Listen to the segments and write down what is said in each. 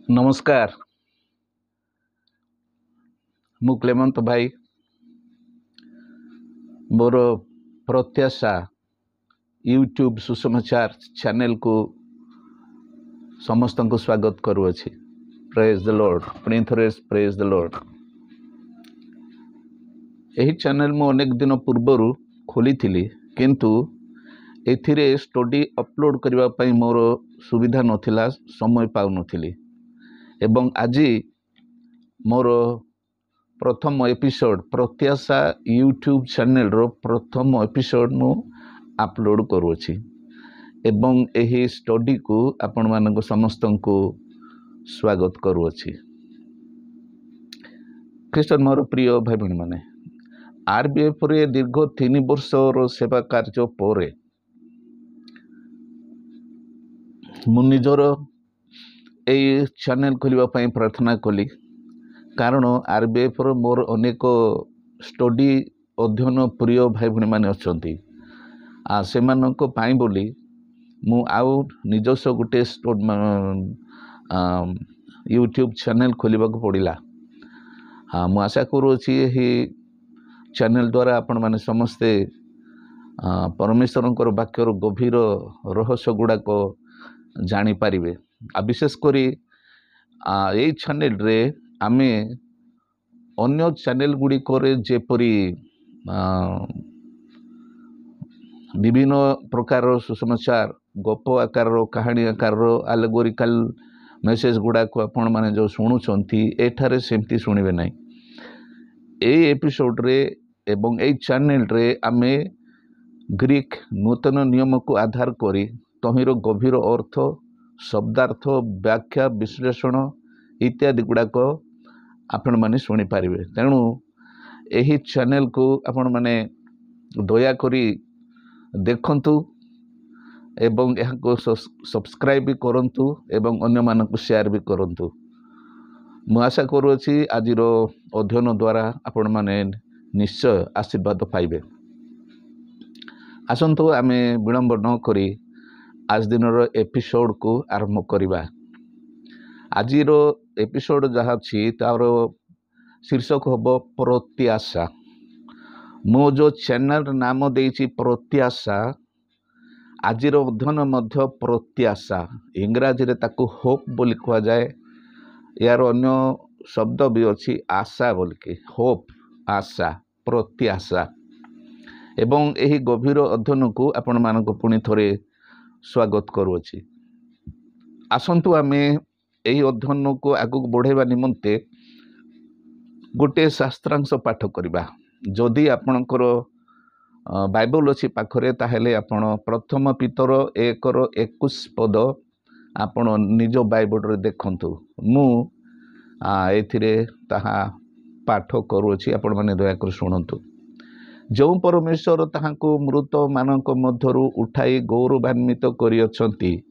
नमस्कार मु क्लेमंत भाई मोर प्रत्याशा यूट्यूब सुसमाचार चैनल को समस्त को स्वागत करुअछि। Praise the Lord. पुणी थरे प्रेज द लॉर्ड। यही चैनल मु अनेक दिन पूर्वर खोली थिली किंतु एथिरे स्टडी अपलोड करबा पई मोर सुविधा नथिला, समय पाउ नथिली एवं आज मोर प्रथम एपिसोड प्रत्याशा यूट्यूब चैनल रो प्रथम एपिसोड मु अपलोड करुछि एवं एही स्टडी को आपण मानक समस्त को स्वागत करुछि। ख्रीस्टन मोर प्रिय भाई बहन माने आरबीएफ रे दीर्घ 3 वर्ष रो सेवा कार्य पर मु निजर ए चैनल खोलिबा पई प्रार्थना कली, कारण आरबीएफ रो मोर अनेक स्टडी अध्ययन प्रिय भाई भणी माने अछंती से मानको पाई बोली मु आउ निजस्व गुटे यूट्यूब चैनल खोलिबा को पड़िला। हाँ मु आशा करूछि ही चैनल द्वारा आपण माने समस्ते परमेश्वरंकर वाक्यर गभीर रहस्य गुड़ाक जानी पारिबे। आ विशेष करी ए चैनल रे आमे अन्य चैनल गुड़ी करे जेपरी विभिन्न प्रकार सुसमाचार गप आकार कहानी आकार एलेगोरिकल मेसेज गुड़ा को आपण माने जो शुणुचंती एठारे सेमती शुणिबे नाही। ए एपिसोड रे एवं ए चैनल रे आमे ग्रीक नूतन नियम को आधार करी तहिर गभीर अर्थ शब्दार्थ व्याख्या विश्लेषण इत्यादि गुड़ाक आपण माने शुणी पारिबे। तेणु एही चैनल को आपण माने दया करी देखंतु एवं यहाँ को सब्सक्राइब भी करंतु एवं अन्य मान को शेयर भी करंतु। मु आशा करूछि आजिर अध्ययन द्वारा आपण माने निश्चय आशीर्वाद पाइबे। आसंतु आमे विलंब न करी आज दिन एपिसोड को आरंभ करिबा। आजिर एपिसोड जहाँ छी तार शीर्षक हबो प्रत्याशा। मो जो चैनल नाम देइछि प्रत्याशा, आजिर अध्ययन मध्य प्रत्याशा इंग्राजी रे ताकू होप बोली कहा जाए, यार अन्य शब्द भी अच्छी आशा बोल के होप आशा प्रत्याशा एवं यही गभीर अध्ययन को आपण मानक पुणी थोड़े स्वागत करुछि। आसंतु आमे यही अध्ययन को आगु बढ़ेबा निमंते गोटे शास्त्रांश पाठ करिबा। जदि आपणकर बाइबल अच्छी पाखरे ताहेले आपण प्रथम पितर 1:21 पद आपण निज बाइबल रे देखंतु। मु एथिरे ताहा पाठ करूछि, आपण माने दया कर शुणंतु। जो परमेश्वर ताहाको मृत मानक मध्यरु उठाई गौरवान्वित करियछंती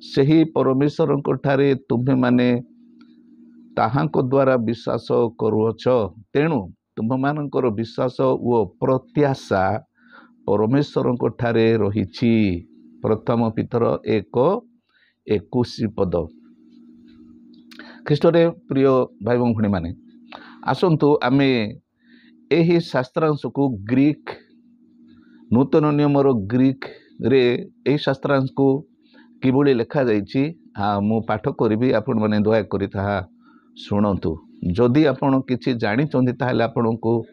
सेही परमेश्वरଙ୍କ ठारे तुमे माने ताहाको द्वारा विश्वास करूछ। तेणु तुम मानकर विश्वास ओ प्रत्याशा परमेश्वरଙ୍କ ठारे रहिछि। प्रथम पितर 1:21 पद। ख्रीष्टरे प्रिय भाई भणी माने आसंतु आमे एही शास्त्रांश को ग्रीक नूतन नियम ग्रीक रे एही शास्त्रांश को किभଳି लेखा जाइछि मु पाठ करिबि, आपण माने दया करि ताहा शुणंतु। जदि आपण किछि जानि चंदी ताहले आपण को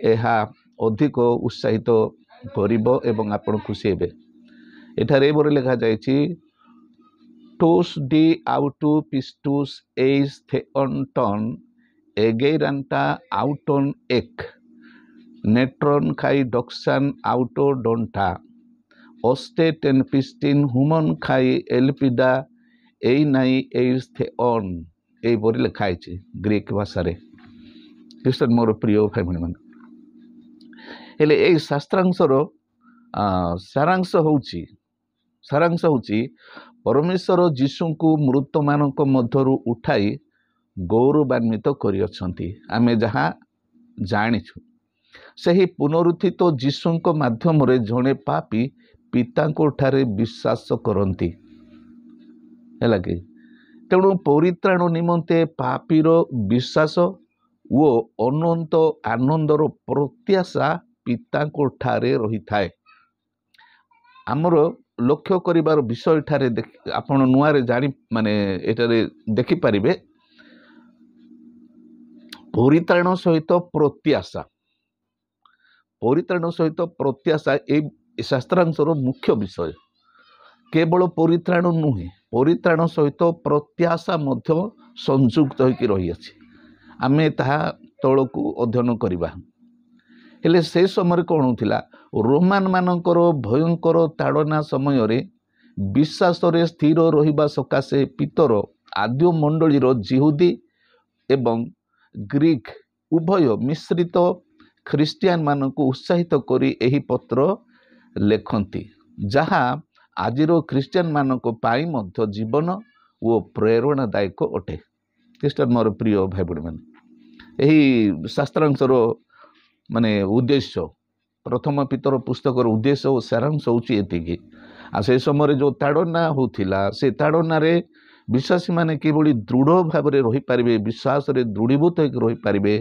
एहा अधिक उत्साहित करिबो एवं आपण खुशी हेबे। एठारे एबोरे लेखा जाइछि टोस डी आउटु पिस्टुस एस थेअन्टन एगेरान्टा आउटन एक नेट्रन खाई डक्सान आउटो डोंटा ओस्टेट एन पिस्टिन हुमन खाई एलपिडा एई नाई एस थेअन ए बोरी लेखा है ग्रीक भाषा रे। ख्रीष्टन मोर प्रिय भाई भणी मान हेले ए शास्त्रांशर सारांश होउची परमेश्वर जीशु को मृत मानक मध्यरु उठाई गौरवान्वित करियछंती। आमे जहाँ जानिछु सही पुनरुत्थित जीशुंक माध्यम रे जणे पापी पिता को ठारे विश्वास करंती। हैला कि ତେଣୁ ପରିତ୍ରାଣ ନିମନ୍ତେ ପାପୀର ବିଶ୍ୱାସ ଓ ଅନନ୍ତ ଆନନ୍ଦର ପ୍ରତ୍ୟାଶା ପିତାଙ୍କ ଠାରେ ରହିଥାଏ। ଆମର ଲକ୍ଷ୍ୟ କରିବାର ବିଷୟ ଏଠାରେ ଆପଣ ନୂଆରେ ଏଠାରେ ଦେଖିପାରିବେ, ପରିତ୍ରାଣ ସହିତ ପ୍ରତ୍ୟାଶା। ପରିତ୍ରାଣ ସହିତ ପ୍ରତ୍ୟାଶା এই ଶାସ୍ତ୍ରାଂଶର ମୁଖ୍ୟ ବିଷୟ। କେବଳ ପରିତ୍ରାଣ ନୁହେଁ, ପରିତ୍ରାଣ ସହିତ ପ୍ରତ୍ୟାଶା ମଧ୍ୟ ସଂଯୁକ୍ତ ହୋଇକି ରହିଅଛି। ଆମେ ତାହା ତଳକୁ ଅଧ୍ୟୟନ କରିବା। ହେଲେ ସେ ସମୟରେ କ'ଣ ହେଉଥିଲା, ରୋମାନ ମାନଙ୍କର ଭୟଙ୍କର ତାଡ଼ନା ସମୟରେ ବିଶ୍ୱାସରେ ସ୍ଥିର ରହିବା ସକାଶେ ପିତର ଆଦ୍ୟ ମଣ୍ଡଳୀର ଜିହୁଦୀ ଏବଂ ଗ୍ରୀକ୍ ଉଭୟ ମିଶ୍ରିତ ଖ୍ରୀଷ୍ଟିଆନ ମାନଙ୍କୁ ଉତ୍ସାହିତ କରି ଏହି ପତ୍ର ଲେଖନ୍ତି, ଯାହା ଆଜିର ଖ୍ରୀଷ୍ଟିଆନ ମାନଙ୍କ ପାଇଁ ମଧ୍ୟ ଜୀବନ ଓ ପ୍ରେରଣାଦାୟକ ଅଟେ। ଖ୍ରୀଷ୍ଟିଆନ ମୋର ପ୍ରିୟ ଭାଇ ଭଉଣୀମାନେ, ଏହି ଶାସ୍ତ୍ରାଂଶର ଉଦ୍ଦେଶ୍ୟ, ପ୍ରଥମ ପିତର ପୁସ୍ତକର ଉଦ୍ଦେଶ୍ୟ ଓ ସାରାଂଶ ହେଉଛି ଏତିକି। ଆଉ ସେ ସମୟରେ ଯେଉଁ ତାଡ଼ନା ହେଉଥିଲା, ସେ ତାଡ଼ନାରେ ବିଶ୍ୱାସୀମାନେ କିଭଳି ଦୃଢ଼ ଭାବରେ ରହିପାରିବେ, ବିଶ୍ୱାସରେ ଦୃଢ଼ୀଭୂତ ହୋଇକି ରହିପାରିବେ,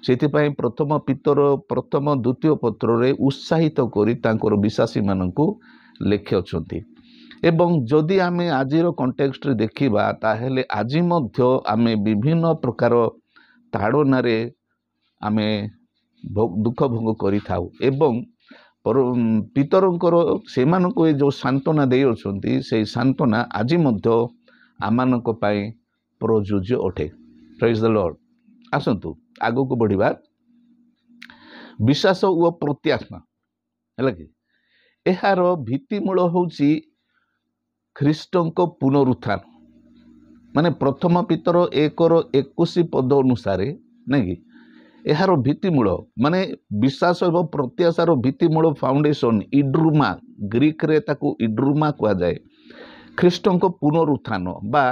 ସେଥିପାଇଁ ପ୍ରଥମ ପିତର ପ୍ରଥମ ଦ୍ୱିତୀୟ ପତ୍ରରେ ଉତ୍ସାହିତ କରି ତାଙ୍କର ବିଶ୍ୱାସୀମାନଙ୍କୁ ଲେଖିଅଛନ୍ତି। ଏବଂ ଯଦି ଆମେ ଆଜିର କଣ୍ଟେକ୍ସଟରେ ଦେଖିବା, ତାହେଲେ ଆଜି ମଧ୍ୟ ଆମେ ବିଭିନ୍ନ ପ୍ରକାର ତାଡ଼ନାରେ ଆମେ ଦୁଃଖ ଭୋଗ କରିଥାଉ ଏବଂ ପିତରଙ୍କର ସେମାନଙ୍କୁ ଏ ଯେଉଁ ସାନ୍ତ୍ୱନା ଦେଇଅଛନ୍ତି, ସେଇ ସାନ୍ତ୍ୱନା ଆଜି ମଧ୍ୟ ଆମମାନଙ୍କ ପାଇଁ ପ୍ରଯୁଜ୍ୟ ଅଟେ। ପ୍ରେଜ୍ ଦ ଲର୍ଡ। ଆସନ୍ତୁ ଆଗକୁ ବଢ଼ିବା। ବିଶ୍ୱାସ ଓ ପ୍ରତ୍ୟାଶା, ହେଲା କି, ଏହାର ଭିତ୍ତିମୂଳ ହେଉଛି ଖ୍ରୀଷ୍ଟଙ୍କ ପୁନରୁତ୍ଥାନ। ପ୍ରଥମ ପିତର 1:21 ପଦ ଅନୁସାରେ, ନାଇଁ କି, ଏହାର ଭିତ୍ତିମୂଳ ବିଶ୍ୱାସ ଏବଂ ପ୍ରତ୍ୟାଶାର ଭିତ୍ତିମୂଳ ଫାଉଣ୍ଡେସନ ଇଡ୍ରୁମା, ଗ୍ରୀକରେ ତାକୁ ଇଡ୍ରୁମା କୁହାଯାଏ। ଖ୍ରୀଷ୍ଟଙ୍କ ପୁନରୁତ୍ଥାନ ବା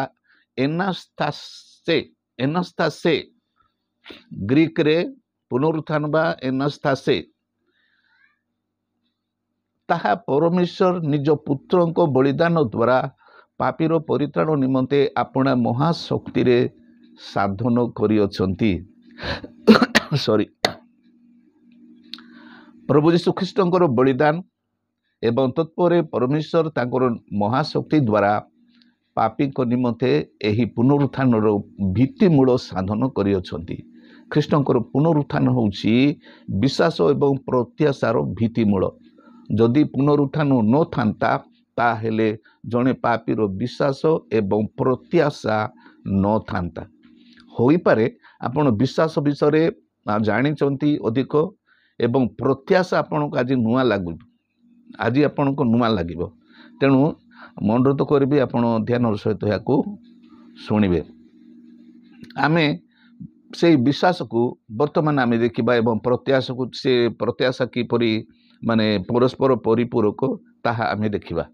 ଏନାସ୍ଥାସେ, ଗ୍ରୀକରେ ପୁନରୁତ୍ଥାନ ବା ଏନାସ୍ଥାସେ, ତାହା ପରମେଶ୍ୱର ନିଜ ପୁତ୍ରଙ୍କ ବଳିଦାନ ଦ୍ୱାରା ପାପୀର ପରିତ୍ରାଣ ନିମନ୍ତେ ଆପଣା ମହାଶକ୍ତିରେ ସାଧନ କରିଅଛନ୍ତି। ପ୍ରଭୁ ଯୀଶୁଖ୍ରୀଷ୍ଟଙ୍କର ବଳିଦାନ ଏବଂ ତତ୍ପରେ ପରମେଶ୍ୱର ତାଙ୍କର ମହାଶକ୍ତି ଦ୍ୱାରା ପାପୀଙ୍କ ନିମନ୍ତେ ଏହି ପୁନରୁତ୍ଥାନର ଭିତ୍ତିମୂଳ ସାଧନ କରିଅଛନ୍ତି। ଖ୍ରୀଷ୍ଟଙ୍କର ପୁନରୁତ୍ଥାନ ହେଉଛି ବିଶ୍ୱାସ ଏବଂ ପ୍ରତ୍ୟାଶାର ଭିତ୍ତିମୂଳ। ଯଦି ପୁନରୁତ୍ଥାନ ନଥାନ୍ତା, ତାହେଲେ ଜଣେ ପାପୀର ବିଶ୍ୱାସ ଏବଂ ପ୍ରତ୍ୟାଶା ନଥାନ୍ତା। ହୋଇପାରେ ଆପଣ ବିଶ୍ୱାସ ବିଷୟରେ ଜାଣିଛନ୍ତି ଅଧିକ ଏବଂ ପ୍ରତ୍ୟାଶା ଆପଣଙ୍କୁ ଆଜି ଆପଣଙ୍କୁ ନୂଆ ଲାଗିବ। ତେଣୁ ମୁଁ ଅନୁରୋଧ କରିବି ଆପଣ ଧ୍ୟାନର ସହିତ ଏହାକୁ ଶୁଣିବେ। ଆମେ ସେଇ ବିଶ୍ୱାସକୁ ବର୍ତ୍ତମାନ ଆମେ ଦେଖିବା ଏବଂ ପ୍ରତ୍ୟାଶାକୁ, ସେ ପ୍ରତ୍ୟାଶା କିପରି ପରସ୍ପର ପରିପୂରକ ତାହା ଆମେ ଦେଖିବା।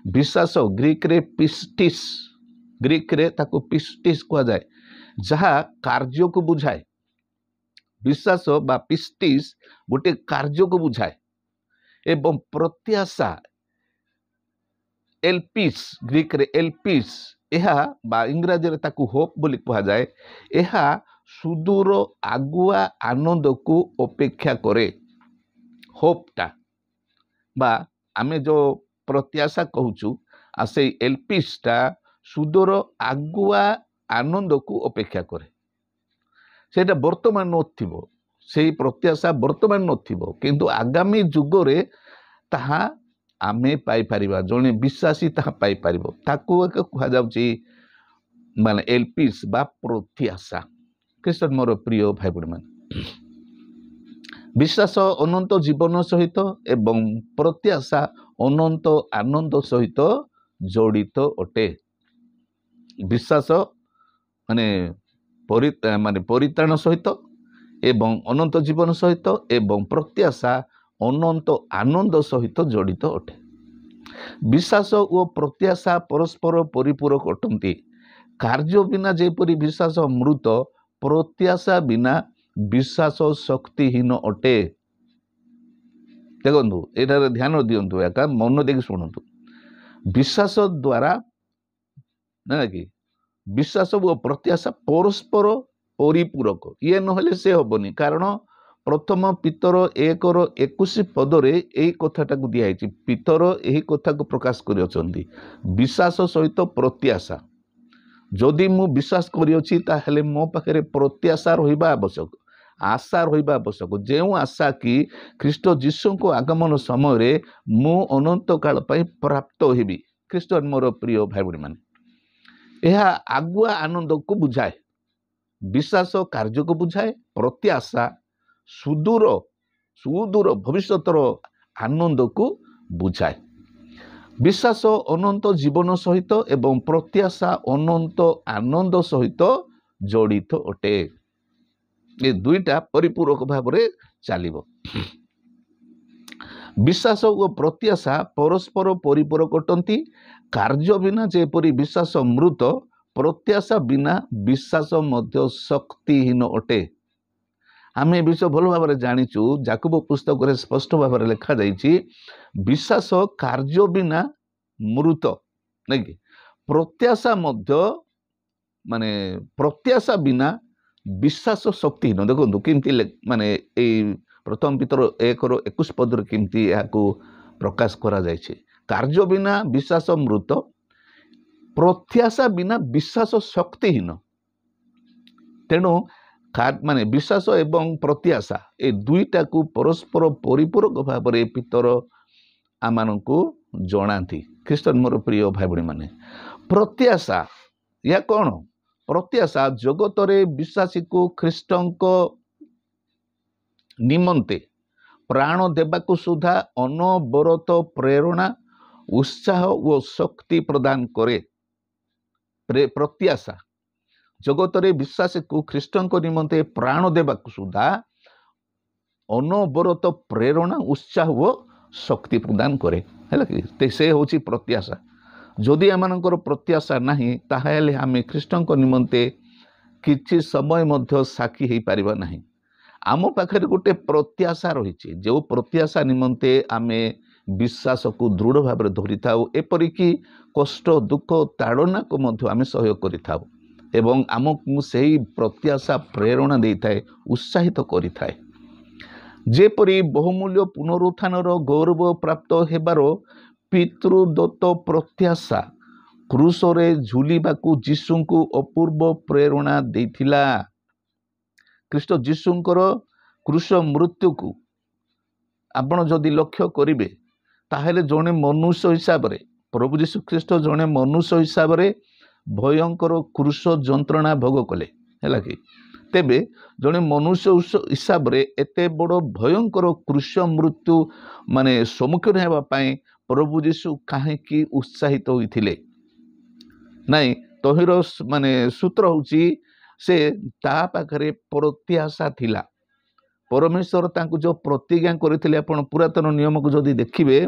ବିଶ୍ୱାସ ଗ୍ରୀକରେ ପିଷ୍ଟିସ୍, ଗ୍ରୀକରେ ତାକୁ ପିଷ୍ଟିସ୍ କୁହାଯାଏ, ଯାହା କାର୍ଯ୍ୟକୁ ବୁଝାଏ। ବିଶ୍ୱାସ ବା ପିଷ୍ଟିସ୍ ଗୋଟିଏ କାର୍ଯ୍ୟକୁ ବୁଝାଏ ଏବଂ ପ୍ରତ୍ୟାଶା ଏଲପିସ୍, ଗ୍ରୀକରେ ଏଲପିସ୍, ଏହା ବା ଇଂରାଜୀରେ ତାକୁ ହୋପ୍ ବୋଲି କୁହାଯାଏ। ଏହା ସୁଦୂର ଆଗୁଆ ଆନନ୍ଦକୁ ଅପେକ୍ଷା କରେ। ହୋପ୍ଟା ବା ଆମେ ଯେଉଁ ପ୍ରତ୍ୟାଶା କହୁଛୁ, ଆଉ ସେଇ ଏଲପିସ୍ଟା ସୁଦୂର ଆଗୁଆ ଆନନ୍ଦକୁ ଅପେକ୍ଷା କରେ। ସେଇଟା ବର୍ତ୍ତମାନ ନଥିବ, ସେଇ ପ୍ରତ୍ୟାଶା ବର୍ତ୍ତମାନ ନଥିବ, କିନ୍ତୁ ଆଗାମୀ ଯୁଗରେ ତାହା ଆମେ ପାଇପାରିବା। ଜଣେ ବିଶ୍ୱାସୀ ତାହା ପାଇପାରିବ। ତାକୁ କୁହାଯାଉଛି ଏଲପିସ୍ ବା ପ୍ରତ୍ୟାଶା। ଖ୍ରୀଷ୍ଟରେ ମୋର ପ୍ରିୟ ଭାଇ ଭଉଣୀମାନେ, ବିଶ୍ୱାସ ଅନନ୍ତ ଜୀବନ ସହିତ ଏବଂ ପ୍ରତ୍ୟାଶା ଅନନ୍ତ ଆନନ୍ଦ ସହିତ ଜଡ଼ିତ ଅଟେ। ବିଶ୍ୱାସ ପରିତ୍ରାଣ ସହିତ ଏବଂ ଅନନ୍ତ ଜୀବନ ସହିତ ଏବଂ ପ୍ରତ୍ୟାଶା ଅନନ୍ତ ଆନନ୍ଦ ସହିତ ଜଡ଼ିତ ଅଟେ। ବିଶ୍ୱାସ ଓ ପ୍ରତ୍ୟାଶା ପରସ୍ପର ପରିପୂରକ ଅଟନ୍ତି। କାର୍ଯ୍ୟ ବିନା ଯେପରି ବିଶ୍ୱାସ ମୃତ, ପ୍ରତ୍ୟାଶା ବିନା ବିଶ୍ୱାସ ଶକ୍ତିହୀନ ଅଟେ। ଦେଖନ୍ତୁ, ଏଠାରେ ଧ୍ୟାନ ଦିଅନ୍ତୁ, ଏକା ମନ ଦେଇକି ଶୁଣନ୍ତୁ। ବିଶ୍ୱାସ ଦ୍ୱାରା विश्वास और प्रत्याशा परस्पर परिपूरक ये नहले से हेनी कारण प्रथम पितर 1:21 पदरे यही कथाटा को दिखाई पितर यही कथा को प्रकाश कर विश्वास सहित प्रत्याशा जदि मु विश्वास करी मो पाखे प्रत्याशा रहा आवश्यक आशा रहा आवश्यक जो आशा कि ख्रीष्ट जीशु को आगमन समय मु अनंत काल प्राप्त हेबी ख्रीष्ट मोर प्रिय भाई भाई मैंने यह आगुआ आनंद को बुझाए विश्वास कार्य को बुझाए प्रत्याशा सुदूर सुदूर भविष्यतर आनंद को बुझाए विश्वास अनंत जीवन सहित एवं प्रत्याशा अनंत आनंद सहित जड़ित अटे ये दुईटा परिपूरक भाव में चलिबो विश्वास और प्रत्याशा परस्पर परिपूरक अटंती कार्य बिना जेपरी विश्वास मृत प्रत्याशा बिना विश्वास मध्य शक्तिहीन अटे आम ए विषय भल भाव में जाचु जाकब पुस्तक में स्पष्ट भाव में लिखा जाइए विश्वास कार्य बिना मृत नहीं कि प्रत्याशा मध्य माने प्रत्याशा बिना विश्वास शक्तिहीन देखो किमती माने प्रथम पितर 1:21 पदर किमती प्रकाश करा जाइए कार्य बिना विश्वास मृत प्रत्याशा बिना विश्वास शक्तिहीन तेणु माने विश्वास एवं प्रत्याशा ए दुईटा को परस्पर परिपूरक भाव में पितर आम को जनाती ख्रीष्टन मोर प्रिय भाई भाई माने प्रत्याशा या कौन प्रत्याशा जगत रे विश्वासी को ख्रीष्टंक निमंते प्राण देवाकू सुधा अनवरत प्रेरणा उत्साह और शक्ति प्रदान करे प्रत्याशा जगत रे विश्वासी को ख्रीष्टंक निमंते प्राण देवाकू सुधा अनवरत प्रेरणा उत्साह और शक्ति प्रदान करे है कि से होची प्रत्याशा जदि आमनकर प्रत्याशा नहीं ताहेले आमे ख्रीष्टंक निमंते किछि समय मध्य साक्षी हो पारिबा नहीं आम पाखे गोटे प्रत्याशा रही जो प्रत्याशा निमंते आमे विश्वास को दृढ़ भाव में धरी था एपरिकी कष्ट दुख ताड़ना को मध्य आमे सहयोग करि थाउ एवं आमको सही प्रत्याशा प्रेरणा दे थाए उत्साहित करि थाए जेपरी बहुमूल्य पुनरुत्थानर गौरव प्राप्त हेबार पितृदत्त प्रत्याशा क्रूसरे झुलिबाकू जीशु को अपूर्व प्रेरणा देथिला ख्रीष्ट जीशुंकर क्रूस मृत्यु को आपण जदि लक्ष्य करिवे ताहेले जने मनुष्य हिसाब रे प्रभु जीशु ख्रीष्ट जने मनुष्य हिसाब रे भयंकर क्रूस जंत्रणा भोग कले हैला कि तेबे जने मनुष्य हिसाब रे एते बड़ भयंकर क्रूस मृत्यु माने सम्मुखीन हेबा पई प्रभु जीशु काहेकि उत्साहित होइथिले नाई तहिर माने सूत्र होची से ता पाखरे प्रत्याशा थिला परमेश्वर तांको जो प्रतिज्ञा करथिले आपण पुरातन नियम को जदि देखिबे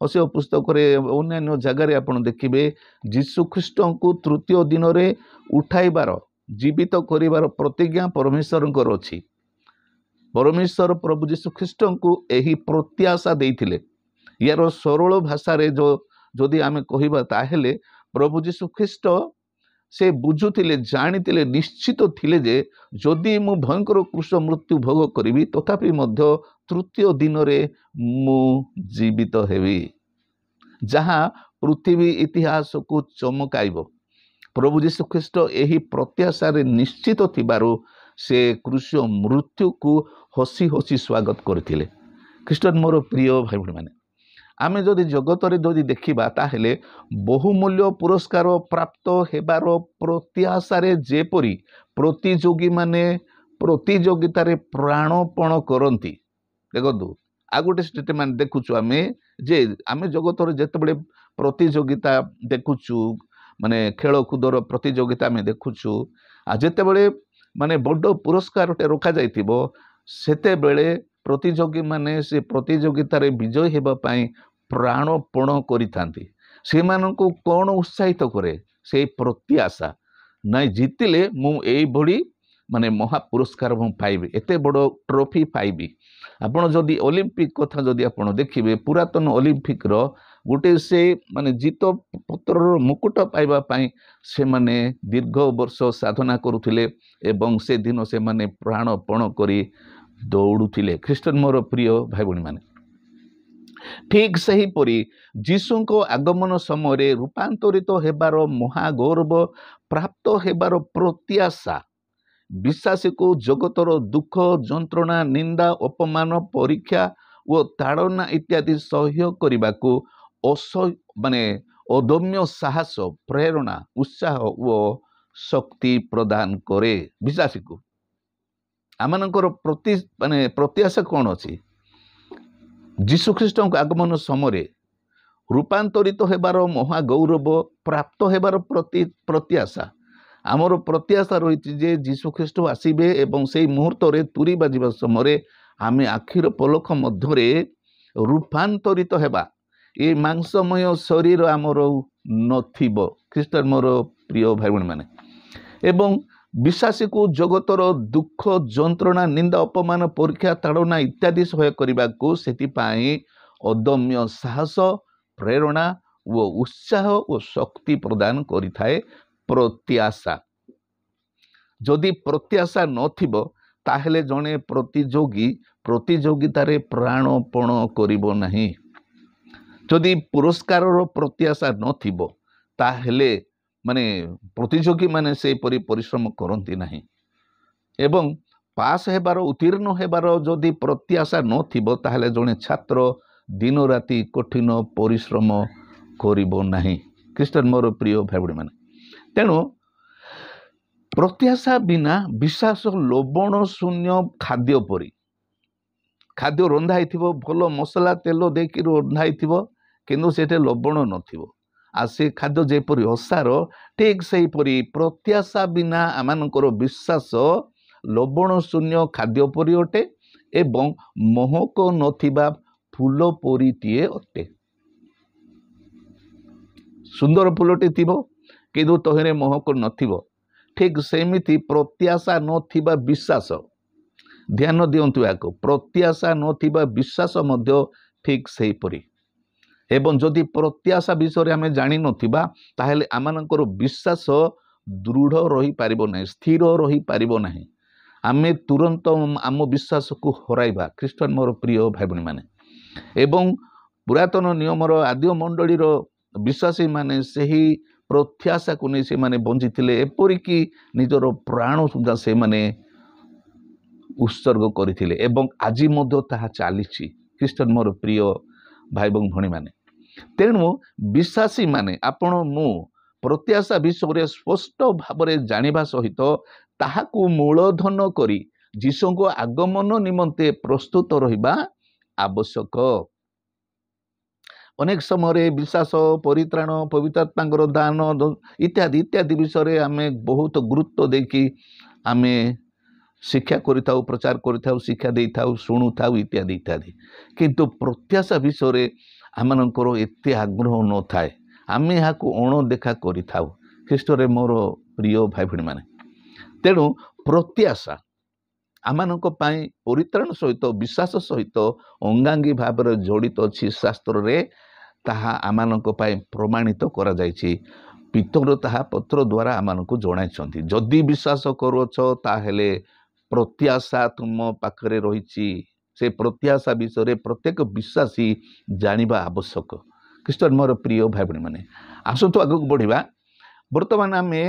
असे पुस्तक रे अन्य जगह रे आपण देखिबे यीशु ख्रीष्ट को तृतीय दिन रे उठाइबार जीवित करिवार प्रतिज्ञा परमेश्वरଙ୍କର अछि परमेश्वर प्रभु यीशु ख्रीष्ट को एही प्रत्याशा देइथिले यार सरल भाषा रे जो जदि आमे कहिबा ताहेले प्रभु यीशु ख्रीष्ट से बुझुथिले जानिथिले निश्चित थिले जे जदि मु भयंकर क्रूस मृत्यु भोग करिवि तथापि मध्य तृतीय दिन रे मु जीवित हेबि जहाँ पृथ्वी इतिहास को चमकाइब प्रभु यीशु ख्रीष्ट एही प्रत्याशा रे निश्चित थिबारु से क्रूस मृत्यु को हसी हसी स्वागत करथिले ख्रीष्टन मोर प्रिय भाई भाई माने आमे जदि जगत रे जदि देखिबा ताहेले बहुमूल्य पुरस्कार प्राप्त हेबार प्रत्याशा रे जेपरी प्रतियोगी माने प्रतियोगिता रे प्राणपण करंती देखो आ गोटे स्टेटमेंट देखुछु आमे जे आमे जगत रे जेतेबेले प्रतियोगिता देखुछु माने खेल कूदर प्रतियोगिता आमे देखुछु आ जेतेबेले माने बड़ पुरस्कार रखा जाइथिबो सेतेबेले प्रतियोगी माने से प्रतियोगिता रे विजय हेबा पई प्राणपण करिथांती सेमानंको कोन उत्साहित करे से प्रत्याशा नाइ जितिले मु एई बडी माने महा पुरस्कार मु पाइबे एते बड़ ट्रॉफी पाइबी आपण जदि ओलंपिक कथा जदि आपण देखिबे पुरातन ओलंपिक रो गोटे से माने जीत पत्रर मुकुट पाइबा पाई से माने दीर्घ वर्ष साधना करुथिले एवं से दिन से माने प्राणपण करी दौड़ुथिले। ख्रीष्टान मोर प्रिय भाई भणी माने ठीक सही परी जीशु को आगमन समय रूपांतरित हेबार महागौरव प्राप्त हेबार प्रत्याशा विश्वासी को जगतर दुख जंत्रणा निंदा अपमान परीक्षा और ताड़ना इत्यादि सह्य करने को माने अदम्य साहस प्रेरणा उत्साह और शक्ति प्रदान करे। विश्वासी को आमनकर प्रति माने प्रत्याशा कौन अच्छी जीशुख्रीष्ट आगमन समय रूपांतरित हेबार महागौरव प्राप्त हेबार प्रत्याशा आमर प्रत्याशा रही जे जीशुख्रीष्ट आसबे एवं से मुहूर्त तुरी बाजिबा समय आमे आखिर पलक मध्य रूपांतरित हेबा ये मांसमय शरीर आमर नथिबो। ख्रीष्टान मोर प्रिय भाई भणी माने एवं विश्वासी को जगतर दुख जंत्रणा निंदा अपमान परीक्षा ताड़ना इत्यादि सहाय करने को सेतिपाई अदम्य साहस प्रेरणा व उत्साह और शक्ति प्रदान करिथाए प्रत्याशा। जदि प्रत्याशा नथिबो ताहेले जने प्रतियोगी प्रतियोगितारे प्राणपण करिबो नाही। जदि पुरस्कार प्रत्याशा नथिबो ताहेले माने प्रतियोगी माने से परि परिश्रम करती नहीं एवं पास हेबार उत्तीर्ण हेबार जदि प्रत्याशा नथिबो ताहेले जने छात्र दिन राति कठिन परिश्रम करिबो नाही। ख्रीष्टान मोर प्रिय भाई भणी माने तेणु प्रत्याशा बिना विश्वास लवण शून्य खाद्य परी खाद्य रंधाई भल मसला तेल देकी रंधाई किंतु सेठे लवण नथिबो आ से खाद्य जेपरी असार ठीक से परी प्रत्याशा बिना आमानकर विश्वास लवण शून्य खाद्य परी अटे एवं महक नथिबा फूल परीटीए अटे। सुंदर फूलटी थिबो किंतु तहिरे महक नथिबो ठीक सेमिति प्रत्याशा नथिबा विश्वास ध्यान दियंतु याको प्रत्याशा नथिबा विश्वास मध्य ठीक सेही परी एवं जदि प्रत्याशा विषय आम जानी नथिबा ताहेले आमानकर विश्वास दृढ़ रही पारिबो नाही स्थिर रही पारिबो नाही आमे तुरंत आम विश्वास को हराइबा। ख्रीष्टान मोर प्रिय भाई भणी माने एवं पुरातन नियमर आद्य मंडलीर विश्वासी माने सही प्रत्याशा को नहीं से माने बंचिथिले एपरिकी निजर प्राण सुधा से माने उत्सर्ग करथिले एवं आज मध्य ताहा चालिछि। ख्रीष्टान मोर प्रिय भाई भणी माने तेणु विश्वासी माने आपण मु प्रत्याशा विषय स्पष्ट भाव जानिबा सहित ताहाकु मूलधन करी जीशु को आगमन निमंते प्रस्तुत रहिबा आवश्यक। अनेक समय विश्वास परित्राण पवित्रतांकर दान इत्यादि इत्यादि विषय आमे बहुत गुरुत्व देकी आमे शिक्षा करिथाउ प्रचार करिथाउ शिक्षा देइथाउ शुणुथाउ इत्यादि इत्यादि किंतु प्रत्याशा विषय आमनकर एते आग्रह न थाए आमे याकु अणदेखा करिथाउ। ख्रीष्टरे मोर प्रिय भाई भणी माने तेणु प्रत्याशा आमानक पाई परित्राण सहित विश्वास सहित अंगांगी भाव जड़ित अच्छी शास्त्र रे ताहा आमानक पाई प्रमाणित करा जायछि। पितर ताहा पत्र द्वारा आमानक जणाइछन्ति जदि विश्वास करूछ ताहेले प्रत्याशा तुम पाखरे रहिछि से प्रत्याशा विषय प्रत्येक विश्वासी जानिबा आवश्यक। ख्रीष्टान मोर प्रिय भाई भणी माने आसतु आगक बढ़िबा। वर्तमान आमे